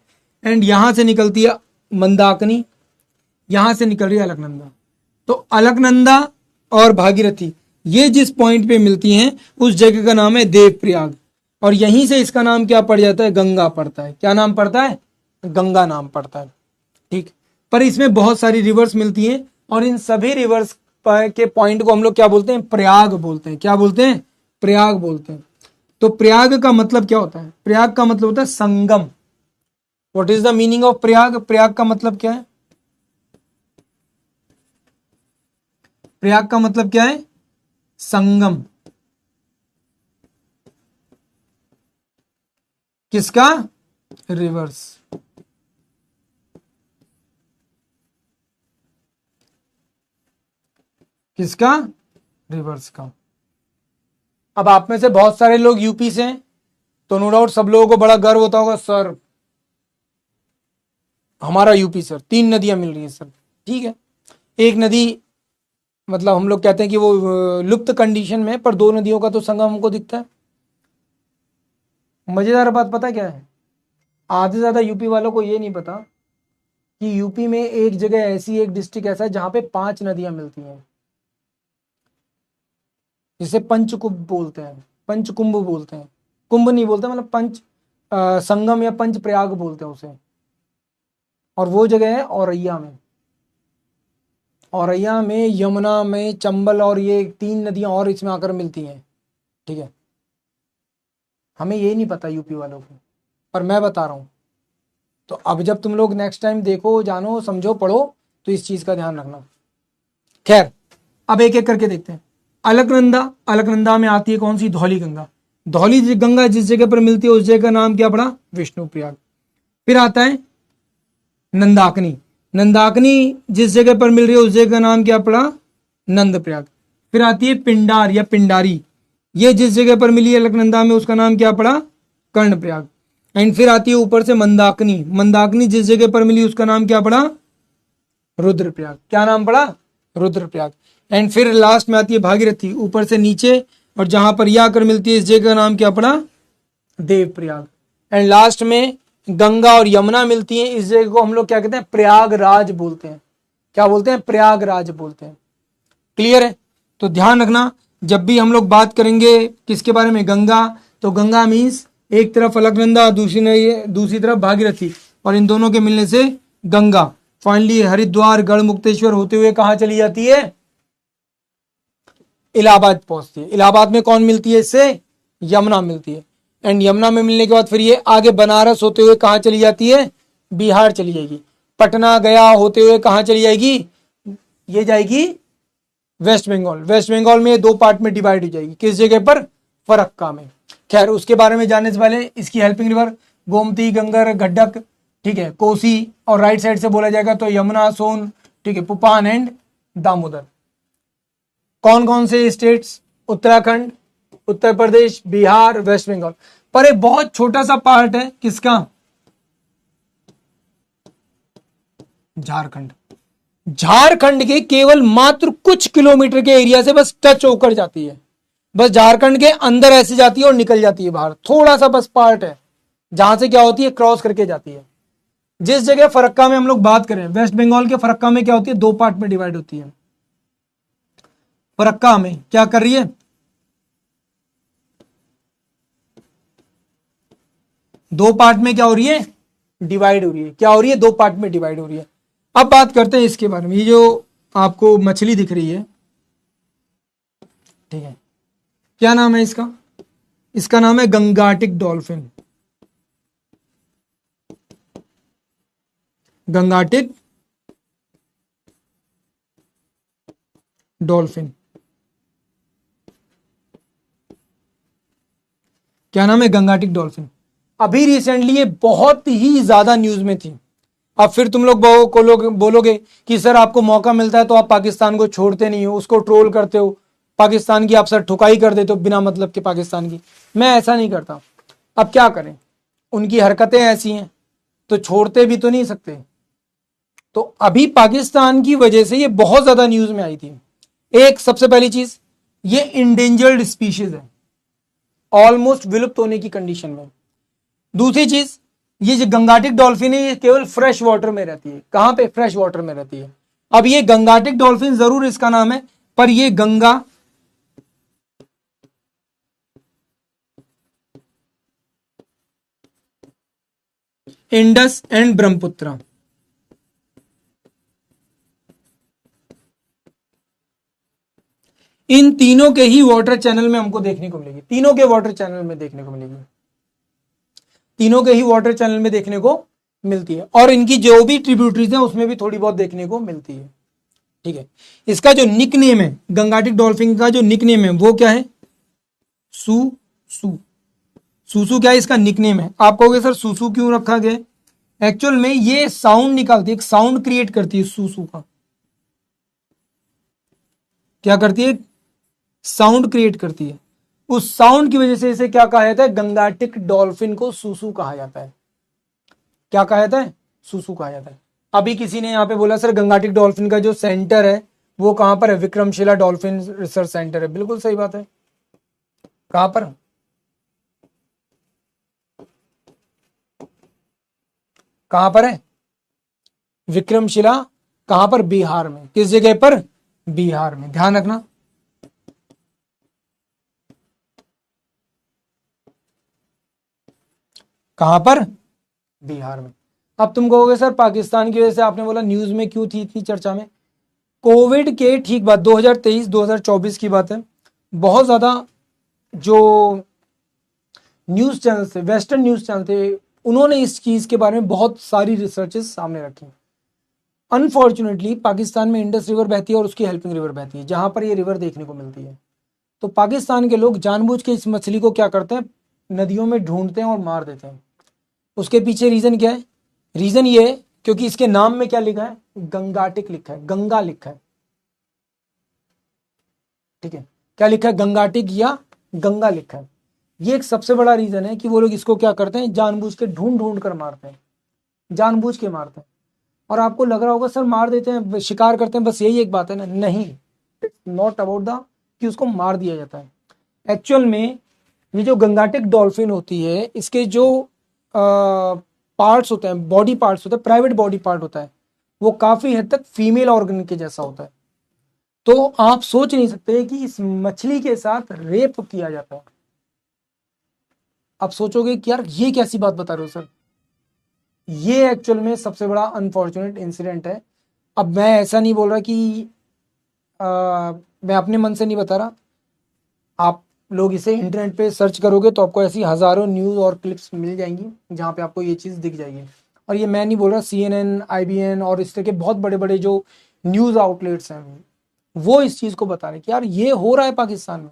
एंड यहां से निकलती है मंदाकिनी, यहां से निकल रही है अलकनंदा। तो अलकनंदा और भागीरथी ये जिस पॉइंट पे मिलती हैं उस जगह का नाम है देवप्रयाग, और यहीं से इसका नाम क्या पड़ जाता है? गंगा पड़ता है। क्या नाम पड़ता है? गंगा नाम पड़ता है। ठीक, पर इसमें बहुत सारी रिवर्स मिलती हैं और इन सभी रिवर्स के पॉइंट को हम लोग क्या बोलते हैं? प्रयाग बोलते हैं। क्या बोलते हैं? प्रयाग बोलते हैं। तो प्रयाग का मतलब क्या होता है? प्रयाग का मतलब होता है संगम। What is the meaning of Prayag? Prayag का मतलब क्या है? प्रयाग का मतलब क्या है? संगम। किसका? रिवर्स। किसका? रिवर्स का। अब आप में से बहुत सारे लोग यूपी से हैं, तो नो डाउट सब लोगों को बड़ा गर्व होता होगा, सर हमारा यूपी सर 3 नदियां मिल रही हैं सर। ठीक है, एक नदी मतलब हम लोग कहते हैं कि वो लुप्त कंडीशन में है, पर 2 नदियों का तो संगम हमको दिखता है। मजेदार बात पता क्या है? आधे ज्यादा यूपी वालों को ये नहीं पता कि यूपी में एक जगह ऐसी, एक डिस्ट्रिक्ट ऐसा है जहां पे 5 नदियां मिलती हैं, जिसे पंचकुंभ बोलते हैं, पंचकुंभ बोलते हैं। कुंभ नहीं बोलते, मतलब पंच संगम या पंच प्रयाग बोलते हैं उसे। और वो जगह है औरैया में। औरैया में, यमुना में, चंबल, और ये 3 नदियां और इसमें आकर मिलती हैं। ठीक है, हमें ये नहीं पता यूपी वालों को, पर मैं बता रहा हूं। तो अब जब तुम लोग नेक्स्ट टाइम देखो, जानो, समझो, पढ़ो, तो इस चीज का ध्यान रखना। खैर, अब एक एक करके देखते हैं। अलकनंदा, अलकनंदा में आती है कौन सी? धौली गंगा। धौली गंगा जिस जगह पर मिलती है उस जगह का नाम क्या पड़ा? विष्णु प्रयाग। फिर आता है नंदाकिनी। नंदाकिनी जिस जगह पर मिल रही है उस जगह का नाम क्या पड़ा? नंद प्रयाग। फिर आती है पिंडार या पिंडारी, ये जिस जगह पर मिली है अलकनंदा में उसका नाम क्या पड़ा? कर्ण प्रयाग। एंड फिर आती है ऊपर से मंदाकिनी। मंदाकिनी जिस जगह पर मिली उसका नाम क्या पड़ा? रुद्रप्रयाग। क्या नाम पड़ा? रुद्रप्रयाग। एंड फिर लास्ट में आती है भागीरथी, ऊपर से नीचे, और जहां पर यह आकर मिलती है इस जगह का नाम क्या पड़ा? देवप्रयाग। एंड लास्ट में गंगा और यमुना मिलती हैं, इस जगह को हम लोग क्या कहते हैं? प्रयागराज बोलते हैं। क्या बोलते हैं? प्रयागराज बोलते हैं। क्लियर है? तो ध्यान रखना, जब भी हम लोग बात करेंगे किसके बारे में? गंगा, तो गंगा मीन्स एक तरफ अलकनंदा, दूसरी तरफ भागीरथी, और इन दोनों के मिलने से गंगा फाइनली हरिद्वार, गढ़मुक्तेश्वर होते हुए कहां चली जाती है? इलाहाबाद पहुंचती है। इलाहाबाद में कौन मिलती है इससे? यमुना मिलती है। एंड यमुना में मिलने के बाद फिर ये आगे बनारस होते हुए कहां चली जाती है? बिहार चली जाएगी। पटना, गया होते हुए कहां चली जाएगी? ये जाएगी वेस्ट बंगाल। वेस्ट बंगाल में 2 पार्ट में डिवाइड हो जाएगी। किस जगह पर? फरक्का में। खैर, उसके बारे में जानने से पहले इसकी helping river Gomti, ginger, Gandak, ठीक है, कोसी, और राइट साइड से बोला जाएगा तो यमुना, सोन, ठीक है, पुपान एंड दामोदर। कौन कौन से स्टेट्स? उत्तराखंड, उत्तर प्रदेश, बिहार, वेस्ट बंगाल। पर एक बहुत छोटा सा पार्ट है किसका? झारखंड। झारखंड के केवल मात्र कुछ किलोमीटर के एरिया से बस टच होकर जाती है। बस झारखंड के अंदर ऐसे जाती है और निकल जाती है बाहर। थोड़ा सा बस पार्ट है जहां से क्या होती है? क्रॉस करके जाती है। जिस जगह फरक्का में हम लोग बात करें, वेस्ट बंगाल के फरक्का में क्या होती है? 2 पार्ट में डिवाइड होती है। फरक्का में क्या कर रही है? 2 पार्ट में क्या हो रही है? डिवाइड हो रही है। क्या हो रही है? 2 पार्ट में डिवाइड हो रही है। अब बात करते हैं इसके बारे में। ये जो आपको मछली दिख रही है, ठीक है, क्या नाम है इसका? इसका नाम है गंगाटिक डॉल्फिन। गंगाटिक डॉल्फिन, क्या नाम है? गंगाटिक डॉल्फिन। अभी रिसेंटली ये बहुत ही ज्यादा न्यूज में थी। अब फिर तुम लोग बोलोगे कि सर आपको मौका मिलता है तो आप पाकिस्तान को छोड़ते नहीं हो, उसको ट्रोल करते हो, पाकिस्तान की आप सर ठुकाई कर देते हो बिना मतलब के पाकिस्तान की। मैं ऐसा नहीं करता। अब क्या करें, उनकी हरकतें ऐसी हैं तो छोड़ते भी तो नहीं सकते। तो अभी पाकिस्तान की वजह से ये बहुत ज्यादा न्यूज में आई थी। एक सबसे पहली चीज, ये इंडेंजर्ड स्पीशीज है, ऑलमोस्ट विलुप्त होने की कंडीशन में। दूसरी चीज, ये जो गंगाटिक डॉल्फिन है ये केवल फ्रेश वाटर में रहती है। कहां पे? फ्रेश वाटर में रहती है। अब ये गंगाटिक डॉल्फिन जरूर इसका नाम है, पर ये गंगा इंडस एंड ब्रह्मपुत्र, इन तीनों के ही वाटर चैनल में हमको देखने को मिलेगी। तीनों के वाटर चैनल में देखने को मिलेगी, तीनों के ही वाटर चैनल में देखने को मिलती है। और इनकी जो भी ट्रिब्यूटरीज हैं उसमें भी थोड़ी बहुत देखने को मिलती है। ठीक है, इसका जो निक नेम है, गंगाटिक डॉल्फिन का जो निक नेम है वो क्या है? सू सू। सूसू क्या है इसका निक नेम है। आप कहोगे सर सूसू क्यों रखा गया? एक्चुअल में ये साउंड निकालती है, एक साउंड क्रिएट करती है सूसू का। क्या करती है? साउंड क्रिएट करती है। उस साउंड की वजह से इसे क्या कहा जाता है? गंगाटिक डॉल्फिन को सूसू कहा जाता है। क्या कहा जाता है? सूसू कहा जाता है। अभी किसी ने यहां पे बोला सर गंगाटिक डॉल्फिन का जो सेंटर है वो कहां पर है? विक्रमशिला डॉल्फिन रिसर्च सेंटर है। बिल्कुल सही बात है। कहां पर? कहां पर है? विक्रमशिला। कहां पर? बिहार में। किस जगह पर? बिहार में। ध्यान रखना। कहां पर? बिहार में। अब तुम कहोगे सर पाकिस्तान की वजह से आपने बोला न्यूज में क्यों थी इतनी चर्चा में? कोविड के ठीक बाद 2023-2024 की बात है, बहुत ज्यादा जो न्यूज चैनल थे, वेस्टर्न न्यूज चैनल थे, उन्होंने इस चीज के बारे में बहुत सारी रिसर्चेस सामने रखी। अनफॉर्चुनेटली पाकिस्तान में इंडस रिवर बहती है और उसकी हेल्पिंग रिवर बहती है, जहां पर ये रिवर देखने को मिलती है। तो पाकिस्तान के लोग जानबूझ के इस मछली को क्या करते हैं? नदियों में ढूंढते हैं और मार देते हैं। उसके पीछे रीजन क्या है? रीजन ये है क्योंकि इसके नाम में क्या लिखा है? गंगाटिक लिखा है, गंगा लिखा है। ठीक है, क्या लिखा है? गंगाटिक या गंगा लिखा है। ये एक सबसे बड़ा रीजन है कि वो लोग इसको क्या करते हैं? जानबूझ के ढूंढ ढूंढ कर मारते हैं, जानबूझ के मारते हैं। और आपको लग रहा होगा सर मार देते हैं, शिकार करते हैं, बस यही एक बात है ना? नहीं, नॉट अबाउट द कि उसको मार दिया जाता है। एक्चुअल में ये जो गंगाटिक डॉल्फिन होती है, इसके जो पार्ट्स होते हैं, बॉडी पार्ट्स होते हैं, प्राइवेट बॉडी पार्ट होता है, वो काफी हद तक फीमेल ऑर्गन के जैसा होता है। तो आप सोच नहीं सकते कि इस मछली के साथ रेप किया जाता है। आप सोचोगे कि यार ये कैसी बात बता रहे हो सर? ये एक्चुअल में सबसे बड़ा अनफॉर्चुनेट इंसिडेंट है। अब मैं ऐसा नहीं बोल रहा कि मैं अपने मन से नहीं बता रहा। आप लोग इसे इंटरनेट पे सर्च करोगे तो आपको ऐसी हजारों न्यूज और क्लिप्स मिल जाएंगी जहां पे आपको ये चीज दिख जाएगी। और ये मैं नहीं बोल रहा, CNN, IBN और इस तरह के बहुत बड़े बड़े जो न्यूज आउटलेट्स हैं वो इस चीज को बता रहे हैं कि यार ये हो रहा है पाकिस्तान में।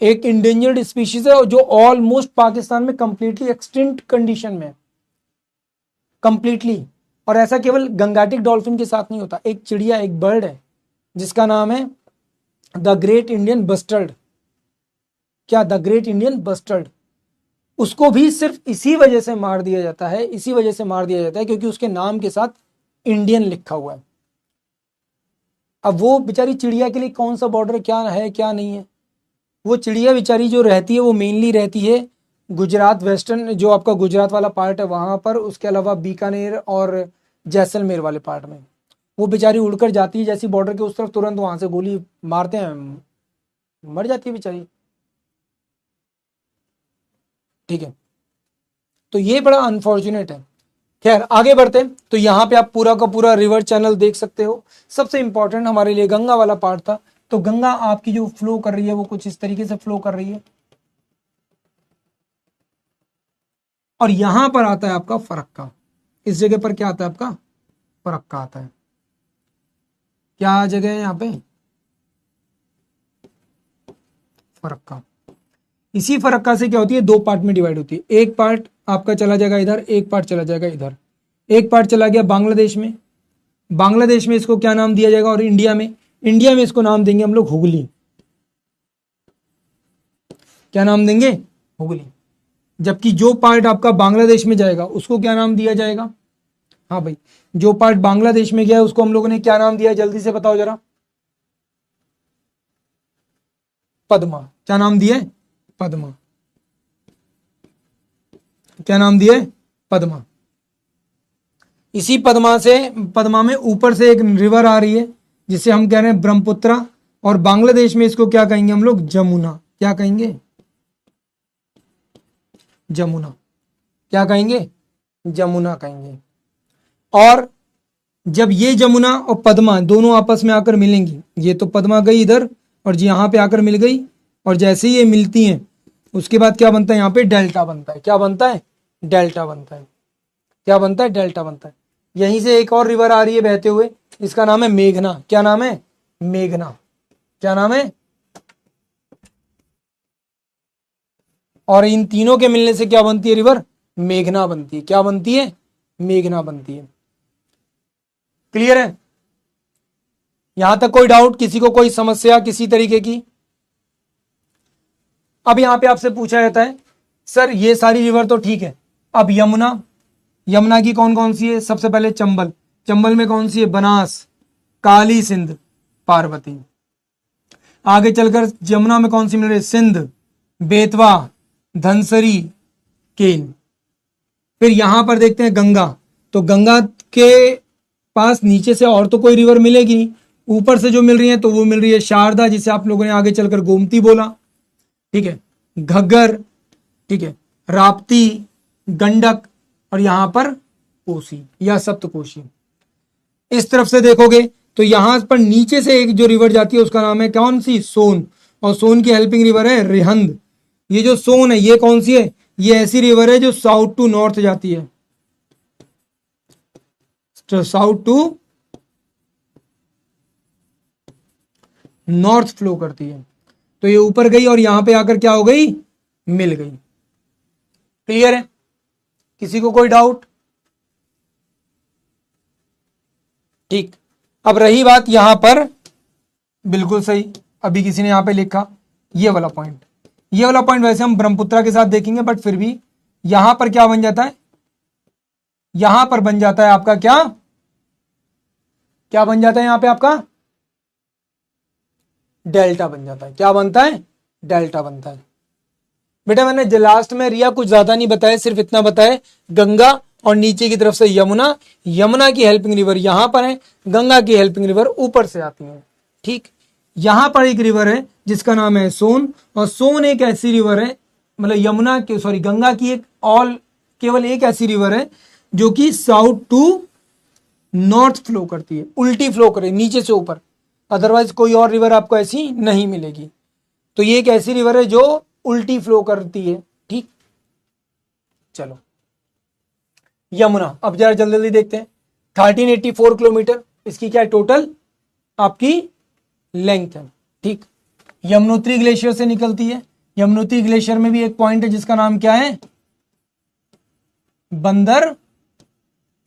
एक इंडेंजर्ड स्पीशीज है जो ऑलमोस्ट पाकिस्तान में कंप्लीटली एक्सटिंक्ट कंडीशन में, कंप्लीटली। और ऐसा केवल गंगाटिक डॉल्फिन के साथ नहीं होता। एक चिड़िया, एक बर्ड है जिसका नाम है द ग्रेट इंडियन बस्टर्ड। क्या? The great Indian bustard. उसको भी सिर्फ इसी वजह से मार दिया जाता है, इसी वजह से मार दिया जाता है क्योंकि उसके नाम के साथ इंडियन लिखा हुआ है। अब वो बेचारी चिड़िया के लिए कौन सा बॉर्डर क्या है क्या नहीं है? वो चिड़िया बेचारी जो रहती है वो मेनली रहती है गुजरात, वेस्टर्न जो आपका गुजरात वाला पार्ट है वहां पर, उसके अलावा बीकानेर और जैसलमेर वाले पार्ट में। वो बेचारी उड़कर जाती है जैसी बॉर्डर के उस तरफ, तुरंत वहां से गोली मारते हैं, मर जाती है बेचारी। ठीक है, तो ये बड़ा अनफॉर्चुनेट है। खैर आगे बढ़ते हैं। तो यहाँ पे आप पूरा का पूरा रिवर चैनल देख सकते हो। सबसे इंपॉर्टेंट हमारे लिए गंगा वाला पार्ट था। तो गंगा आपकी जो फ्लो कर रही है वो कुछ इस तरीके से फ्लो कर रही है। और यहां पर आता है आपका फरक्का। इस जगह पर क्या आता है आपका? फरक्का आता है। क्या जगह है यहां पे? फरक्का। इसी फरक्का से क्या होती है, दो पार्ट में डिवाइड होती है। एक पार्ट आपका चला जाएगा इधर, एक पार्ट चला जाएगा इधर। एक पार्ट चला गया बांग्लादेश में, बांग्लादेश में इसको क्या नाम दिया जाएगा, और इंडिया में इसको नाम देंगे हम लोग हुगली। क्या नाम देंगे? हुगली। जबकि जो पार्ट आपका बांग्लादेश में जाएगा उसको क्या नाम दिया जाएगा? हाँ भाई, जो पार्ट बांग्लादेश में गया है उसको हम लोगों ने क्या नाम दिया, जल्दी से बताओ जरा। पद्मा। क्या नाम दिया है? पद्मा। क्या नाम दिया है? पद्मा। इसी पद्मा में ऊपर से एक रिवर आ रही है जिसे हम कह रहे हैं ब्रह्मपुत्रा, और बांग्लादेश में इसको क्या कहेंगे हम लोग? जमुना। क्या कहेंगे? जमुना। क्या कहेंगे? जमुना कहेंगे। और जब ये जमुना और पद्मा दोनों आपस में आकर मिलेंगी, ये तो पद्मा गई इधर और जी यहां पे आकर मिल गई, और जैसे ही ये मिलती हैं उसके बाद क्या बनता है, यहां पे डेल्टा बनता है। क्या बनता है? डेल्टा बनता है। क्या बनता है? डेल्टा बनता है। यहीं से एक और रिवर आ रही है बहते हुए, इसका नाम है मेघना। क्या नाम है? मेघना। क्या नाम है? और इन तीनों के मिलने से क्या बनती है रिवर? मेघना बनती है। क्या बनती है? मेघना बनती है। क्लियर है? यहां तक कोई डाउट, किसी को कोई समस्या किसी तरीके की? अब यहां पे आपसे पूछा जाता है सर ये सारी रिवर तो ठीक है, अब यमुना की कौन कौन सी है? सबसे पहले चंबल में कौन सी है? बनास, काली सिंध, पार्वती। आगे चलकर यमुना में कौन सी मिल रही है? सिंध, बेतवा, धनसरी, केन। फिर यहां पर देखते हैं गंगा, तो गंगा के पास नीचे से और तो कोई रिवर मिलेगी नहीं, ऊपर से जो मिल रही है तो वो मिल रही है शारदा, जिसे आप लोगों ने आगे चलकर गोमती बोला। ठीक है, घग्गर, ठीक है, राप्ती, गंडक, और यहां पर कोसी या सप्तकोशी। इस तरफ से देखोगे तो यहां पर नीचे से एक जो रिवर जाती है उसका नाम है कौन सी? सोन। और सोन की हेल्पिंग रिवर है रिहंद। ये जो सोन है ये कौन सी है? ये ऐसी रिवर है जो साउथ टू नॉर्थ जाती है, तो साउथ टू नॉर्थ फ्लो करती है। तो ये ऊपर गई और यहां पे आकर क्या हो गई? मिल गई। क्लियर है? किसी को कोई डाउट? ठीक। अब रही बात यहां पर, बिल्कुल सही, अभी किसी ने यहां पे लिखा ये वाला पॉइंट वैसे हम ब्रह्मपुत्रा के साथ देखेंगे, बट फिर भी यहां पर क्या बन जाता है? यहां पर बन जाता है आपका क्या बन जाता है यहां पे आपका? डेल्टा बन जाता है। क्या बनता है? डेल्टा बनता है। बेटा मैंने लास्ट में रिया कुछ ज्यादा नहीं बताया, सिर्फ इतना बताया गंगा और नीचे की तरफ से यमुना की हेल्पिंग रिवर यहां पर है, गंगा की हेल्पिंग रिवर ऊपर से आती है। ठीक, यहां पर एक रिवर है जिसका नाम है सोन, और सोन एक ऐसी रिवर है, मतलब गंगा की केवल एक ऐसी रिवर है जो कि साउथ टू नॉर्थ फ्लो करती है, उल्टी फ्लो करे नीचे से ऊपर, अदरवाइज कोई और रिवर आपको ऐसी नहीं मिलेगी। तो ये एक ऐसी रिवर है जो उल्टी फ्लो करती है। ठीक, चलो यमुना अब जरा जल्दी जल्दी देखते हैं। 1384 किलोमीटर इसकी क्या टोटल आपकी लेंथ है। ठीक, यमुनोत्री ग्लेशियर से निकलती है। यमुनोत्री ग्लेशियर में भी एक पॉइंट है जिसका नाम क्या है? बंदर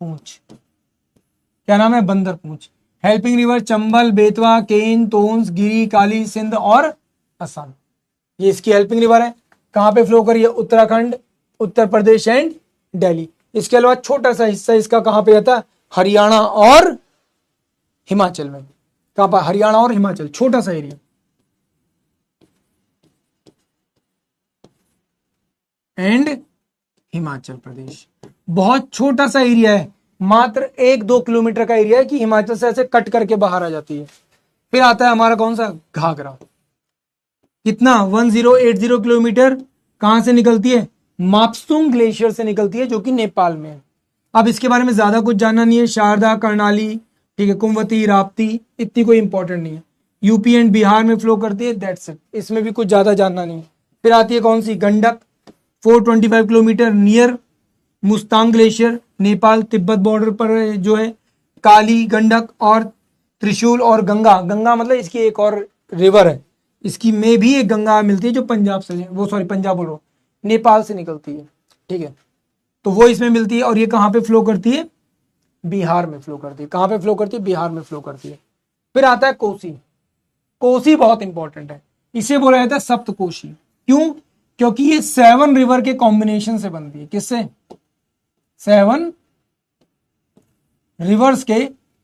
पूंछ। क्या नाम है? बंदर पूंछ। हेल्पिंग रिवर चंबल, बेतवा, केन, तोंस, गिरी, काली, सिंध और असम। ये इसकी हेल्पिंग रिवर है। कहां पे फ्लो करी है? उत्तराखंड, उत्तर प्रदेश एंड दिल्ली। इसके अलावा छोटा सा हिस्सा इसका कहां पे आता है? हरियाणा और हिमाचल में। कहां पर? हरियाणा और हिमाचल, छोटा सा एरिया। एंड हिमाचल प्रदेश बहुत छोटा सा एरिया है, मात्र 1-2 किलोमीटर का एरिया है कि हिमाचल से ऐसे कट करके बाहर आ जाती है। फिर आता है हमारा कौन सा? घाघरा। कितना? 1080 किलोमीटर। कहां से निकलती है? मापसुंग ग्लेशियर से निकलती है जो कि नेपाल में है। अब इसके बारे में ज्यादा कुछ जानना नहीं है। शारदा, कर्णाली, ठीक है, कुंवती, राप्ती, इतनी कोई इंपॉर्टेंट नहीं है। यूपी एंड बिहार में फ्लो करती है, दैट्स इट। इसमें भी कुछ ज्यादा जानना नहीं है। फिर आती है कौन सी? Gandak, 425 kilometre near Mustang glacier Nepal Tibet border पर जो है, काली, गंडक और त्रिशूल और गंगा। गंगा मतलब इसकी एक और रिवर है, इसकी में भी एक गंगा मिलती है जो पंजाब से, वो सॉरी पंजाब बोल रहा हूँ, नेपाल से निकलती है, ठीक है। तो वो इसमें मिलती है और ये कहाँ पे फ्लो करती है? बिहार में फ्लो करती है। कहाँ पे फ्लो करती है? बिहार में फ्लो करती है। फिर आता है कोसी। कोसी बहुत इंपॉर्टेंट है, इसे बोला जाता है सप्तकोशी। क्यों? क्योंकि ये 7 रिवर के कॉम्बिनेशन से बनती है। किससे? 7 रिवर्स के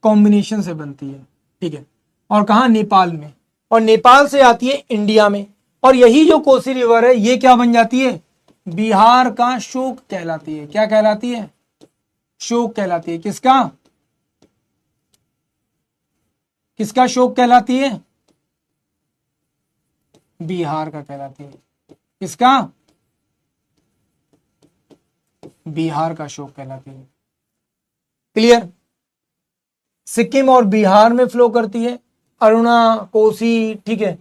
कॉम्बिनेशन से बनती है, ठीक है। और कहा? नेपाल में, और नेपाल से आती है इंडिया में। और यही जो कोसी रिवर है ये क्या बन जाती है? बिहार का शोक कहलाती है। क्या कहलाती है? शोक कहलाती है। किसका? किसका शोक कहलाती है? बिहार का कहलाती है। किसका? बिहार का शोक कहलाती है। क्लियर? सिक्किम और बिहार में फ्लो करती है। अरुणा, कोसी, ठीक है,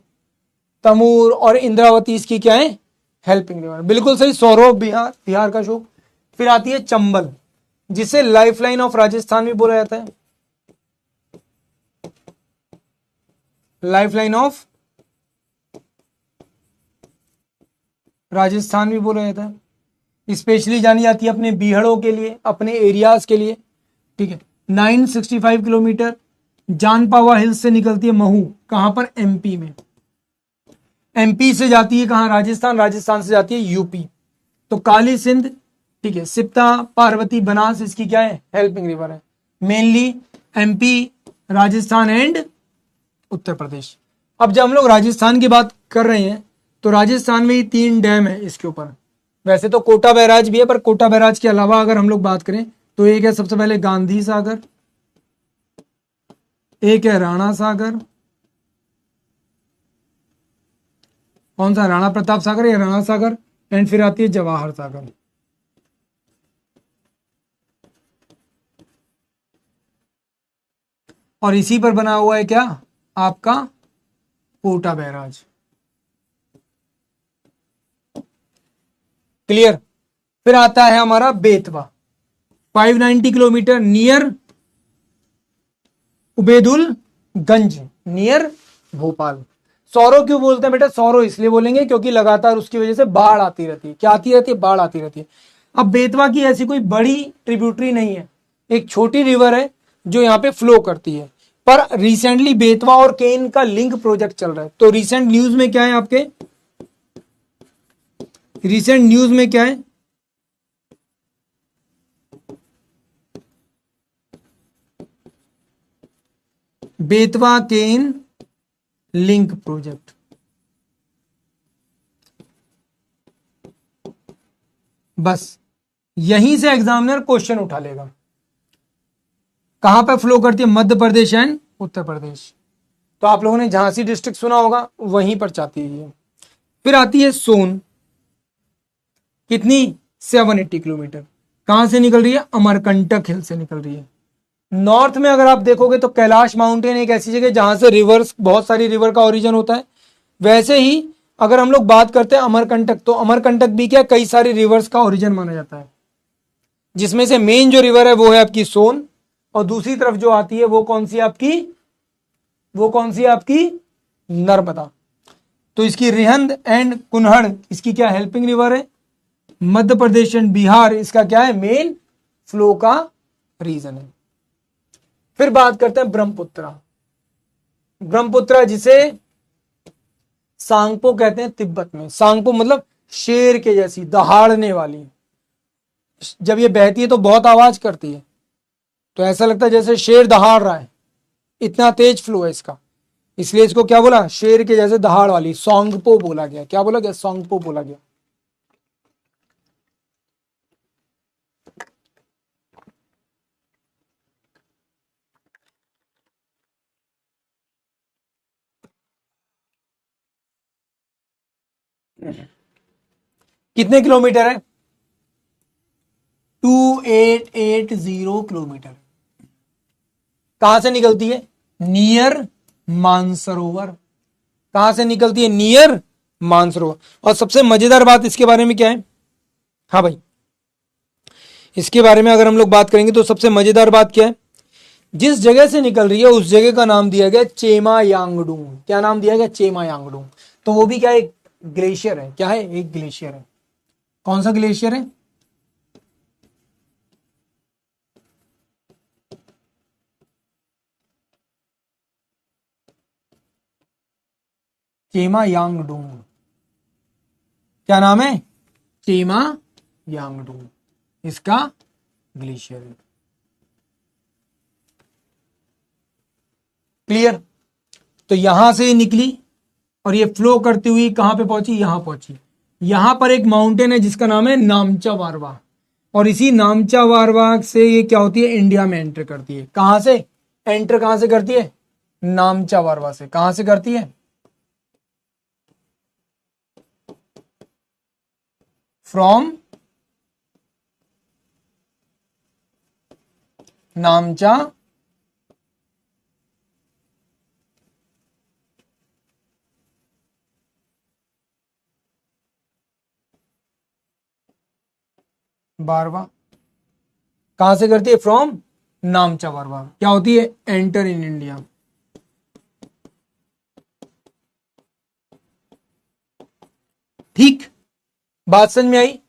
तमूर और इंद्रावती इसकी क्या है? Helping river. बिल्कुल सही, सौरव बिहार, बिहार का शोक। फिर आती है चंबल, जिसे लाइफलाइन ऑफ राजस्थान भी बोला जाता है। लाइफलाइन ऑफ राजस्थान भी बोला जाता है। स्पेशली जानी जाती है अपने बीहड़ों के लिए, अपने एरियाज के लिए, ठीक है। 965 किलोमीटर जानपावा हिल्स से निकलती है महू। कहां पर? एमपी में। एमपी से जाती है कहां? राजस्थान। राजस्थान से जाती है यूपी। तो काली सिंध, ठीक है, सिप्ता, पार्वती, बनास इसकी क्या है? हेल्पिंग रिवर है। Mainly MP, Rajasthan and Uttar Pradesh. अब जब हम लोग राजस्थान की बात कर रहे हैं तो राजस्थान में ही 3 डैम है इसके ऊपर। वैसे तो कोटा बैराज भी है, पर कोटा बैराज के अलावा अगर हम लोग बात करें तो एक है सबसे पहले गांधी सागर, एक है राणा सागर। कौन सा? राणा प्रताप सागर या राणा सागर। एंड फिर आती है जवाहर सागर। और इसी पर बना हुआ है क्या? आपका कोटा बैराज। क्लियर? फिर आता है हमारा बेतवा, 590 किलोमीटर, नियर उबेदुल गंज, नियर भोपाल। सौरो क्यों बोलते हैं बेटा? सौरो इसलिए बोलेंगे क्योंकि लगातार उसकी वजह से बाढ़ आती रहती है। क्या आती रहती है? बाढ़ आती रहती है। अब बेतवा की ऐसी कोई बड़ी ट्रिब्यूटरी नहीं है, एक छोटी रिवर है जो यहाँ पे फ्लो करती है। पर रिसेंटली बेतवा और केन का लिंक प्रोजेक्ट चल रहा है। तो रिसेंट न्यूज में क्या है आपके? रिसेंट न्यूज में क्या है? बेतवा केन लिंक प्रोजेक्ट। बस यहीं से एग्जामिनर क्वेश्चन उठा लेगा। कहां पर फ्लो करती है? मध्य प्रदेश एंड उत्तर प्रदेश। तो आप लोगों ने झांसी डिस्ट्रिक्ट सुना होगा, वहीं पर जाती है। फिर आती है सोन, कितनी? 780 किलोमीटर। कहां से निकल रही है? अमरकंटक हिल से निकल रही है। नॉर्थ में अगर आप देखोगे तो कैलाश माउंटेन एक ऐसी जगह जहां से रिवर्स, बहुत सारी रिवर का ओरिजिन होता है। वैसे ही अगर हम लोग बात करते हैं अमरकंटक, तो अमरकंटक भी क्या? कई सारी रिवर्स का ओरिजिन माना जाता है, जिसमें से मेन जो रिवर है वो है आपकी सोन, और दूसरी तरफ जो आती है वो कौन सी आपकी? वो कौन सी आपकी? नर्मदा। तो इसकी रिहंद एंड कुन्हड़ इसकी क्या? हेल्पिंग रिवर है। मध्य प्रदेश एंड बिहार इसका क्या है? मेन फ्लो का रीजन है। फिर बात करते हैं ब्रह्मपुत्रा। ब्रह्मपुत्रा जिसे सांगपो कहते हैं तिब्बत में। सांगपो मतलब शेर के जैसी, दहाड़ने वाली। जब ये बहती है तो बहुत आवाज करती है, तो ऐसा लगता है जैसे शेर दहाड़ रहा है, इतना तेज फ्लो है इसका। इसलिए इसको क्या बोला? शेर के जैसे दहाड़ वाली, सोंगपो बोला गया। क्या बोला गया? सोंगपो बोला गया। कितने किलोमीटर है? 2880 किलोमीटर। कहां से निकलती है? नियर मानसरोवर। कहां से निकलती है? नियर मानसरोवर। और सबसे मजेदार बात इसके बारे में क्या है? हाँ भाई, इसके बारे में अगर हम लोग बात करेंगे तो सबसे मजेदार बात क्या है, जिस जगह से निकल रही है उस जगह का नाम दिया गया चेमा यांगडुंग। क्या नाम दिया गया? चेमा यांगडुंग। तो वो भी क्या है? एक ग्लेशियर है। क्या है? एक ग्लेशियर है। कौन सा ग्लेशियर है? चेमा यांगडुंग। क्या नाम है? चेमा यांगडुंग, इसका ग्लेशियर है। क्लियर? तो यहां से निकली और ये फ्लो करती हुई कहां पे पहुंची? यहां पहुंची। यहां पर एक माउंटेन है जिसका नाम है नामचा वारवा, और इसी नामचा वारवा से ये क्या होती है? इंडिया में एंटर करती है। कहां से एंटर? कहां से करती है? नामचा वारवा से। कहां से करती है? फ्रॉम नामचा वारवा। कहां से करती है? फ्रॉम नामचा वारवा। क्या होती है? Enter in India. ठीक, बात समझ में आई?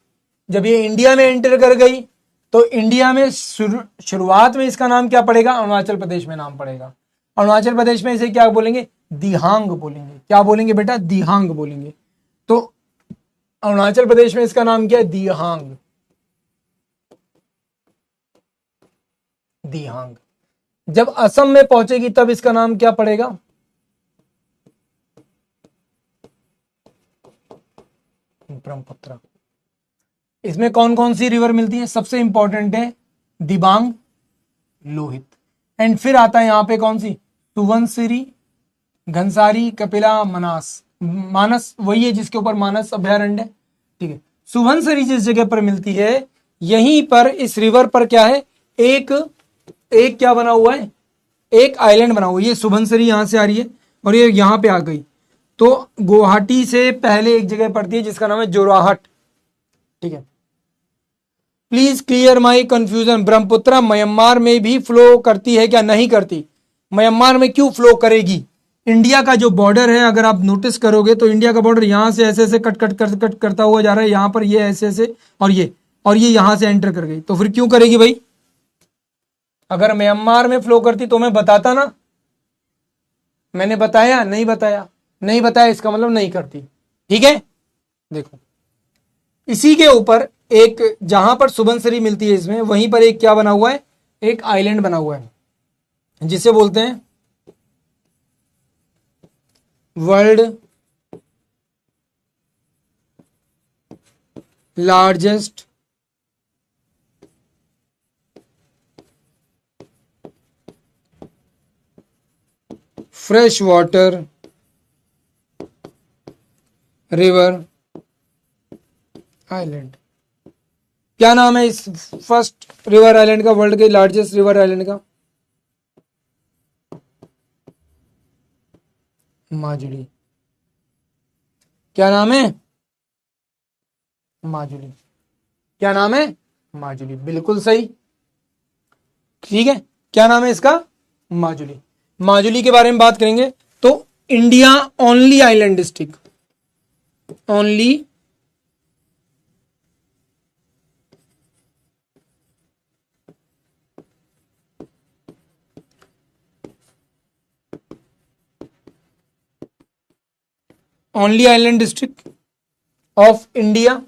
जब ये इंडिया में एंटर कर गई तो इंडिया में शुरुआत में इसका नाम क्या पड़ेगा? अरुणाचल प्रदेश में नाम पड़ेगा। अरुणाचल प्रदेश में इसे क्या बोलेंगे? दिहांग बोलेंगे। क्या बोलेंगे बेटा? दिहांग बोलेंगे। तो अरुणाचल प्रदेश में इसका नाम क्या है? दिहांग। दिहांग। जब असम में पहुंचेगी तब इसका नाम क्या पड़ेगा? ब्रह्मपुत्र। इसमें कौन कौन सी रिवर मिलती है? सबसे इंपॉर्टेंट है दिबांग, लोहित, एंड फिर आता है यहां पे कौन सी? सुवनसिरी, घनसारी, कपिला, मनास। मानस वही है जिसके ऊपर मानस अभयारण्य है। ठीक है, सुवनसिरी जिस जगह पर मिलती है यहीं पर इस रिवर पर क्या है? एक एक क्या बना हुआ है? एक आइलैंड बना हुआ है। ये सुबनसिरी यहां से आ रही है और ये यहां पे आ गई तो गुवाहाटी से पहले एक जगह पड़ती है जिसका नाम है जोराहट। ठीक है, please clear my confusion. Brahmaputra Myanmar में भी फ्लो करती है क्या? नहीं करती। म्यांमार में क्यों फ्लो करेगी? इंडिया का जो बॉर्डर है अगर आप नोटिस करोगे तो इंडिया का बॉर्डर यहां से ऐसे ऐसे कट कट कट कट करता हुआ जा रहा है। यहां पर ये ऐसे ऐसे और ये यहां से एंटर कर गई, तो फिर क्यों करेगी भाई? अगर म्यांमार में फ्लो करती तो मैं बताता ना। मैंने बताया? नहीं बताया। नहीं बताया इसका मतलब नहीं करती। ठीक है, देखो इसी के ऊपर एक जहां पर सुबनसिरी मिलती है इसमें वहीं पर एक क्या बना हुआ है? एक आइलैंड बना हुआ है जिसे बोलते हैं world largest fresh water river island. क्या नाम है इस फर्स्ट रिवर आइलैंड का? वर्ल्ड के लार्जेस्ट रिवर आइलैंड का? माजुली। क्या नाम है? माजुली। क्या नाम है? माजुली। बिल्कुल सही। ठीक है, क्या नाम है इसका? माजुली। माजुली के बारे में बात करेंगे तो India only island district, only only island district of India.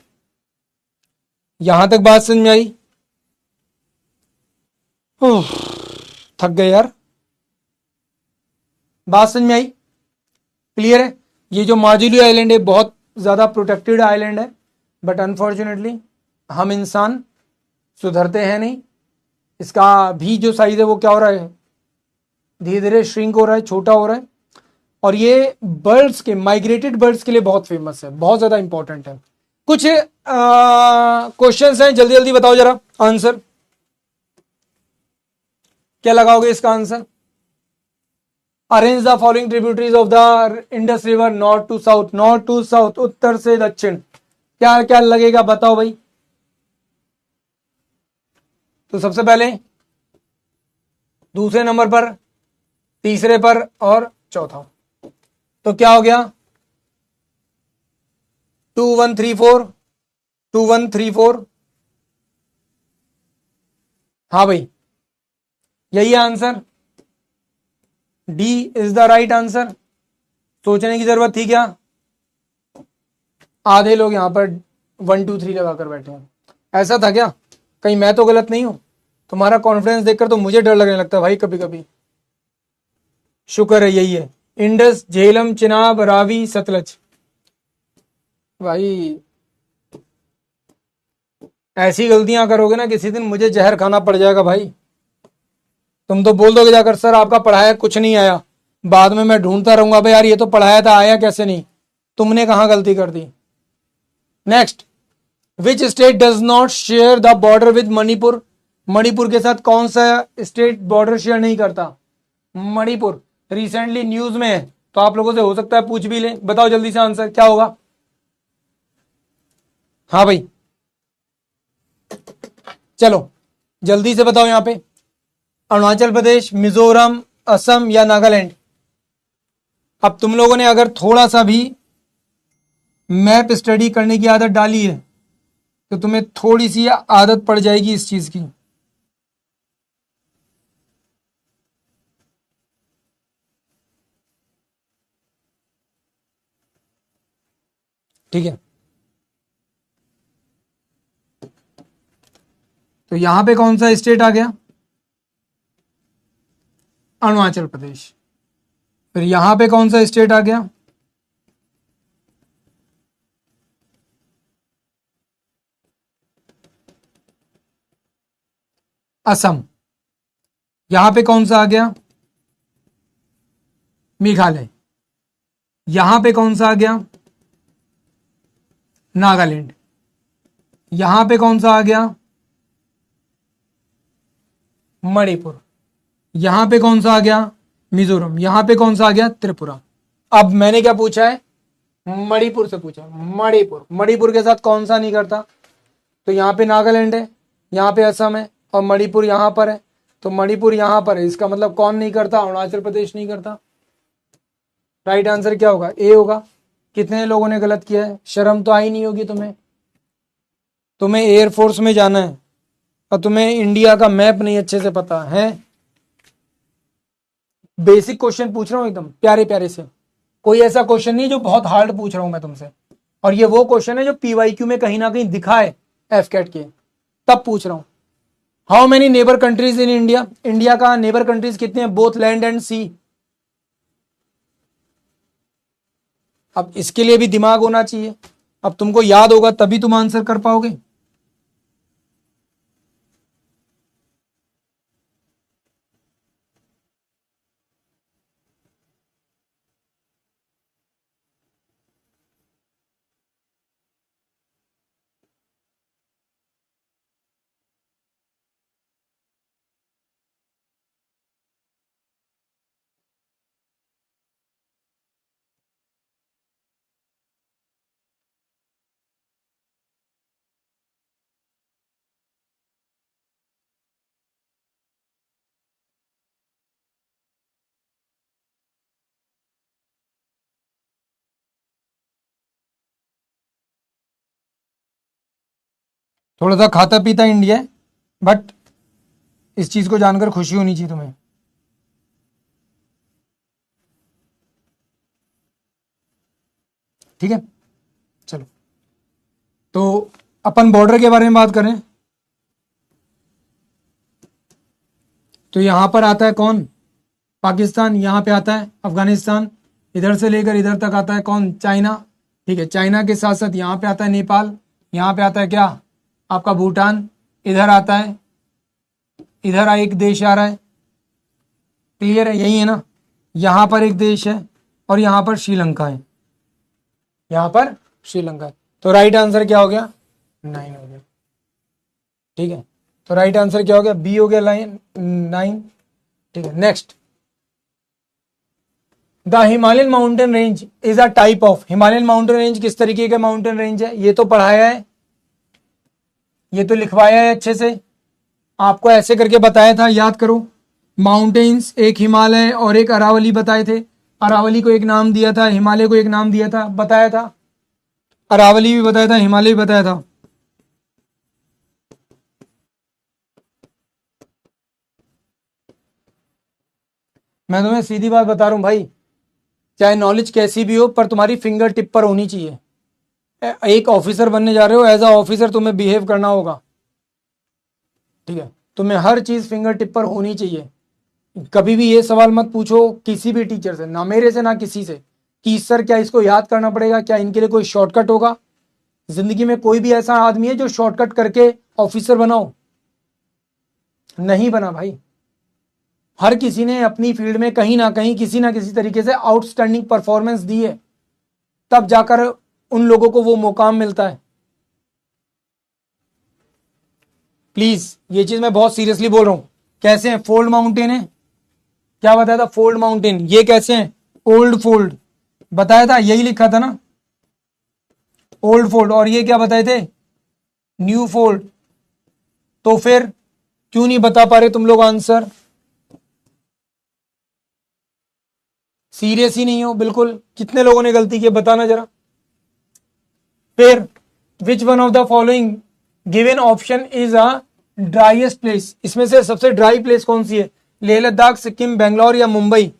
यहां तक बात समझ में आई? थक गए यार। बात समझ में आई? क्लियर है? ये जो माजुली आइलैंड है बहुत ज्यादा प्रोटेक्टेड आइलैंड है, बट अनफॉर्चुनेटली हम इंसान सुधरते हैं नहीं। इसका भी जो साइज है वो क्या हो रहा है? धीरे धीरे श्रिंक हो रहा है, छोटा हो रहा है। और ये बर्ड्स के, माइग्रेटेड बर्ड्स के लिए बहुत फेमस है, बहुत ज्यादा इंपॉर्टेंट है। कुछ क्वेश्चंस हैं, जल्दी जल्दी बताओ जरा आंसर। क्या लगाओगे इसका answer? Arrange the following tributaries of the Indus river north to south. North to south, उत्तर से दक्षिण। क्या क्या लगेगा बताओ भाई। तो सबसे पहले दूसरे नंबर पर, तीसरे पर और चौथा, तो क्या हो गया 2134, 2134। हाँ भाई, यही है answer, D is the right answer. सोचने की जरूरत थी क्या? आधे लोग यहां पर 1 2 3 लगाकर बैठे हैं। ऐसा था क्या? कहीं मैं तो गलत नहीं हूं? तुम्हारा कॉन्फिडेंस देखकर तो मुझे डर लगने लगता है भाई कभी कभी। शुक्र है यही है, इंडस, झेलम, चिनाब, रावी, सतलज। भाई ऐसी गलतियां करोगे ना किसी दिन मुझे जहर खाना पड़ जाएगा भाई। तुम तो बोल दोगे जाकर सर आपका पढ़ाया कुछ नहीं आया, बाद में मैं ढूंढता रहूंगा भाई यार ये तो पढ़ाया था आया कैसे नहीं, तुमने कहां गलती कर दी। Next, which state does not share the border with Manipur? Manipur के साथ कौन सा स्टेट बॉर्डर शेयर नहीं करता? मणिपुर रिसेंटली न्यूज में है, तो आप लोगों से हो सकता है पूछ भी ले। बताओ जल्दी से आंसर क्या होगा। हाँ भाई चलो जल्दी से बताओ यहां पे, अरुणाचल प्रदेश, मिजोरम, असम या नागालैंड? अब तुम लोगों ने अगर थोड़ा सा भी मैप स्टडी करने की आदत डाली है तो तुम्हें थोड़ी सी आदत पड़ जाएगी इस चीज की। ठीक है, तो यहां पे कौन सा स्टेट आ गया? अरुणाचल प्रदेश। फिर यहां पे कौन सा स्टेट आ गया? असम। यहां पे कौन सा आ गया? मेघालय। यहां पे कौन सा आ गया? नागालैंड। यहां पे कौन सा आ गया? मणिपुर। यहां पे कौन सा आ गया? मिजोरम। यहां पे कौन सा आ गया? त्रिपुरा। अब मैंने क्या पूछा है? मणिपुर से पूछा। मणिपुर, मणिपुर के साथ कौन सा नहीं करता? तो यहां पे नागालैंड है, यहां पे असम है और मणिपुर यहां पर है, तो मणिपुर यहां पर है, इसका मतलब कौन नहीं करता? अरुणाचल प्रदेश नहीं करता। राइट आंसर क्या होगा? ए होगा। कितने लोगों ने गलत किया है? शर्म तो आई नहीं होगी तुम्हें? तुम्हें एयरफोर्स में जाना है और तुम्हें इंडिया का मैप नहीं अच्छे से पता है। बेसिक क्वेश्चन पूछ रहा हूं एकदम प्यारे प्यारे से, कोई ऐसा क्वेश्चन नहीं जो बहुत हार्ड पूछ रहा हूं मैं तुमसे। और ये वो क्वेश्चन है जो पीवाईक्यू में कहीं ना कहीं दिखा है एफ कैट के, तब पूछ रहा हूं। How many neighbour countries in India? India का नेबर कंट्रीज कितने हैं? बोथ लैंड एंड सी। अब इसके लिए भी दिमाग होना चाहिए, अब तुमको याद होगा तभी तुम आंसर कर पाओगे। थोड़ा सा खाता पीता इंडिया है, बट इस चीज को जानकर खुशी होनी चाहिए तुम्हें। ठीक है चलो, तो अपन बॉर्डर के बारे में बात करें तो यहां पर आता है कौन? पाकिस्तान। यहां पे आता है अफगानिस्तान। इधर से लेकर इधर तक आता है कौन? चाइना। ठीक है, चाइना के साथ साथ यहां पे आता है नेपाल। यहां पे आता है क्या? आपका भूटान। इधर आता है, इधर एक देश आ रहा है, क्लियर है? यही है ना? यहां पर एक देश है और यहां पर श्रीलंका है, यहां पर श्रीलंका है। तो राइट आंसर क्या हो गया? 9 हो गया। ठीक है, तो राइट आंसर क्या हो गया? बी हो गया, लाइन 9। ठीक है, next, the Himalayan mountain range is a type of. Himalayan mountain range किस तरीके का माउंटेन रेंज है? ये तो पढ़ाया है, ये तो लिखवाया है अच्छे से। आपको ऐसे करके बताया था, याद करो। माउंटेन्स, एक हिमालय और एक अरावली बताए थे। अरावली को एक नाम दिया था, हिमालय को एक नाम दिया था, बताया था। अरावली भी बताया था, हिमालय भी बताया था। मैं तुम्हें सीधी बात बता रहा हूं भाई, चाहे नॉलेज कैसी भी हो पर तुम्हारी फिंगर टिप पर होनी चाहिए। एक ऑफिसर बनने जा रहे हो, एज अ ऑफिसर तुम्हें बिहेव करना होगा, ठीक है। तुम्हें हर चीज फिंगर टिप पर होनी चाहिए। कभी भी ये सवाल मत पूछो किसी भी टीचर से, ना मेरे से ना किसी से, कि सर क्या इसको याद करना पड़ेगा, क्या इनके लिए कोई शॉर्टकट होगा। जिंदगी में कोई भी ऐसा आदमी है जो शॉर्टकट करके ऑफिसर बनाओ? नहीं बना भाई। हर किसी ने अपनी फील्ड में कहीं ना किसी तरीके से आउटस्टैंडिंग परफॉर्मेंस दी है, तब जाकर उन लोगों को वो मुकाम मिलता है। प्लीज ये चीज मैं बहुत सीरियसली बोल रहा हूं। कैसे हैं? फोल्ड माउंटेन है, क्या बताया था? Fold mountain. ये कैसे हैं? ओल्ड फोल्ड, बताया था, यही लिखा था ना, ओल्ड फोल्ड। और ये क्या बताए थे? New fold. तो फिर क्यों नहीं बता पा रहे तुम लोग आंसर? सीरियस ही नहीं हो बिल्कुल। कितने लोगों ने गलती की, बताना जरा। फिर which one of the following given option is a driest place? इसमें से सबसे ड्राई प्लेस कौन सी है? लेह लद्दाख, सिक्किम, बेंगलोर या मुंबई?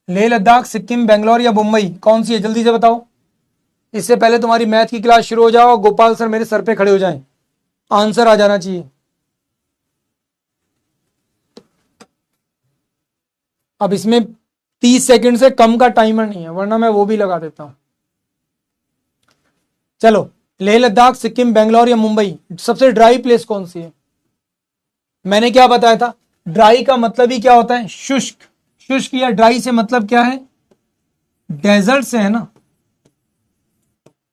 लेह लद्दाख, सिक्किम, बेंगलोर या मुंबई, कौन सी है? जल्दी से बताओ। इससे पहले तुम्हारी मैथ की क्लास शुरू हो जाओ, गोपाल सर मेरे सर पे खड़े हो जाएं। आंसर आ जाना चाहिए। अब इसमें 30 सेकंड से कम का टाइमर नहीं है, वरना मैं वो भी लगा देता हूं। चलो, लेह लद्दाख, सिक्किम, बेंगलोर या मुंबई, सबसे ड्राई प्लेस कौन सी है? मैंने क्या बताया था? ड्राई का मतलब ही क्या होता है? शुष्क। शुष्क या ड्राई से मतलब क्या है? डेजर्ट से है ना।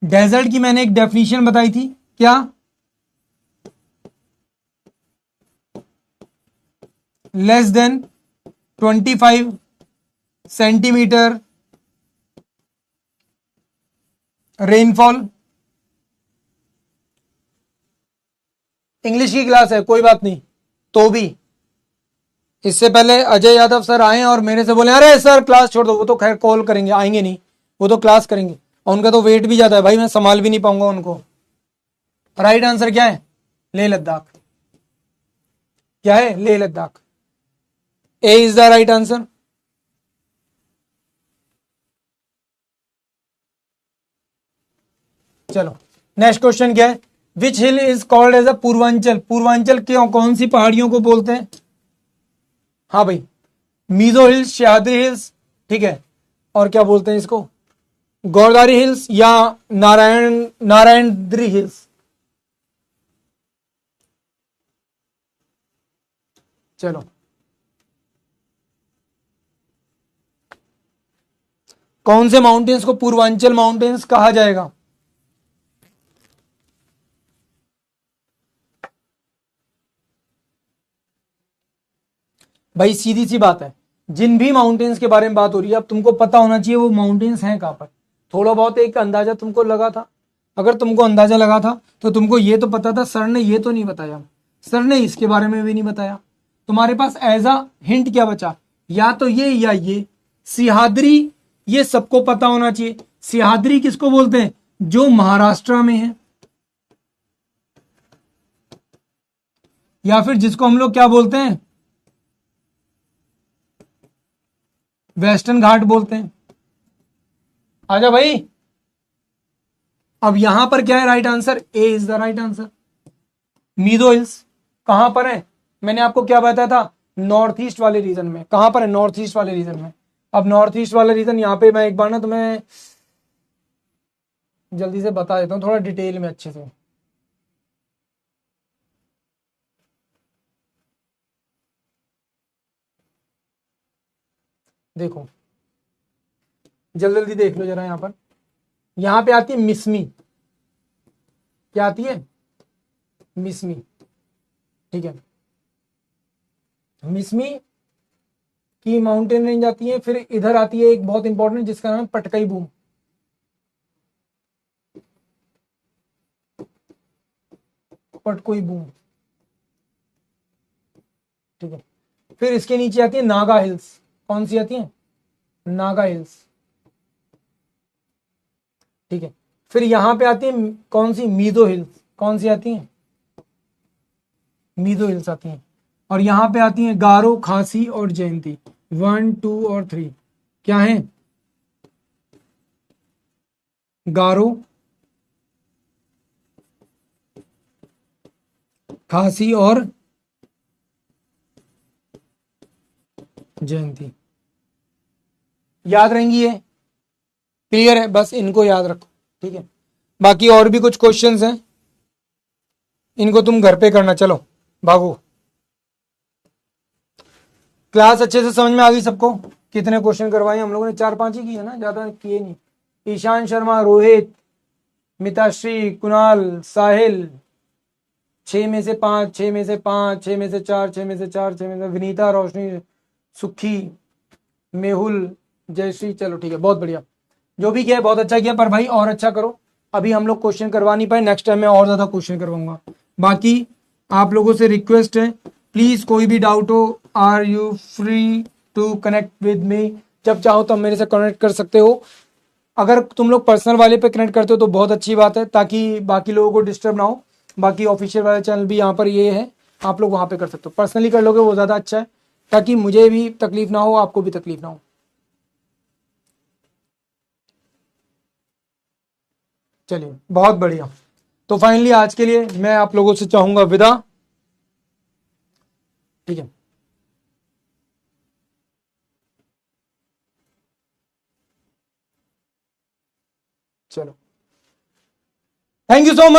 डेजर्ट की मैंने एक डेफिनेशन बताई थी, क्या? Less than 25 centimetre rainfall. English की क्लास है, कोई बात नहीं। तो भी इससे पहले अजय यादव सर आए और मेरे से बोले अरे सर क्लास छोड़ दो, वो तो खैर कॉल करेंगे, आएंगे नहीं, वो तो क्लास करेंगे, और उनका तो वेट भी ज्यादा है भाई, मैं संभाल भी नहीं पाऊंगा उनको। राइट आंसर क्या है? लेह लद्दाख। क्या है? Leh Ladakh. A is the right answer. चलो, नेक्स्ट क्वेश्चन क्या है? Which hill is called as a Purvanchal? Purvanchal क्यों, कौन सी पहाड़ियों को बोलते हैं? हाँ भाई, मीजो हिल्स, सह्याद्री हिल्स, ठीक है, और क्या बोलते हैं इसको? गोदावरी हिल्स या नारायणद्री हिल्स? चलो, कौन से माउंटेन्स को पूर्वांचल माउंटेन्स कहा जाएगा? भाई सीधी सी बात है, जिन भी माउंटेन्स के बारे में बात हो रही है, अब तुमको पता होना चाहिए वो माउंटेन्स हैं कहां पर। थोड़ा बहुत एक अंदाजा तुमको लगा था। अगर तुमको अंदाजा लगा था तो तुमको ये तो पता था, सर ने ये तो नहीं बताया, सर ने इसके बारे में भी नहीं बताया। तुम्हारे पास एज अ हिंट क्या बचा? या तो ये या ये। सिहाद्री, ये सबको पता होना चाहिए। सिहाद्री किसको बोलते हैं? जो महाराष्ट्र में है, या फिर जिसको हम लोग क्या बोलते हैं, वेस्टर्न घाट बोलते हैं। आजा भाई। अब यहां पर क्या है right answer? A is the right answer. Mizo hills कहां पर है? मैंने आपको क्या बताया था? नॉर्थ ईस्ट वाले रीजन में। कहां पर है? नॉर्थ ईस्ट वाले रीजन में। अब नॉर्थ ईस्ट वाला रीजन यहां पे मैं एक बार ना तुम्हें जल्दी से बता देता हूं, थोड़ा डिटेल में अच्छे से। देखो, जल्दी जल्दी देख लो जरा। यहां पर, यहां पे आती है मिसमी। क्या आती है? मिसमी, ठीक है। मिसमी की माउंटेन रेंज आती है, फिर इधर आती है एक बहुत इंपॉर्टेंट जिसका नाम है पटकई बूम। पटकोई बूम, ठीक है। फिर इसके नीचे आती है नागा हिल्स। कौन सी आती है? नागा हिल्स। ठीक है। फिर यहां पे आती है कौन सी? मीदो हिल्स। कौन सी आती है? मीदो हिल्स आती हैं। और यहां पे आती हैं गारो, खासी और जयंती। 1 2 और 3 क्या है? गारो, खासी और जयंती। याद रहेंगी ये? क्लियर है? बस इनको याद रखो। ठीक है। बाकी और भी कुछ क्वेश्चंस हैं, इनको तुम घर पे करना। चलो भागो। क्लास अच्छे से समझ में आ गई सबको? कितने क्वेश्चन करवाए हम लोगों ने? 4 5 ही किए ना, ज्यादा किए नहीं। ईशान शर्मा, रोहित, मिताश्री, कुणाल, साहिल, 6 में से 5, 6 में से 5, 6 में से 4, 6 में से 4, 6 में से विनीता, रोशनी, सुखी, मेहुल, जयश्री। चलो ठीक है, बहुत बढ़िया। जो भी किया बहुत अच्छा किया, पर भाई और अच्छा करो। अभी हम लोग क्वेश्चन करवा नहीं पाए, नेक्स्ट टाइम मैं और ज्यादा क्वेश्चन करवाऊंगा। बाकी आप लोगों से रिक्वेस्ट है, प्लीज कोई भी डाउट हो, are you free to connect with me? जब चाहो तब मेरे से कनेक्ट कर सकते हो। अगर तुम लोग पर्सनल वाले पे कनेक्ट करते हो तो बहुत अच्छी बात है, ताकि बाकी लोगों को डिस्टर्ब ना हो। बाकी ऑफिशियल वाला चैनल भी यहाँ पर ये है, आप लोग वहाँ पे कर सकते हो। पर्सनली कर लोगे वो ज़्यादा अच्छा है, ताकि मुझे भी तकलीफ ना हो, आपको भी तकलीफ ना हो। चलिए बहुत बढ़िया। तो फाइनली आज के लिए मैं आप लोगों से चाहूंगा विदा। ठीक है। चलो, थैंक यू सो मच।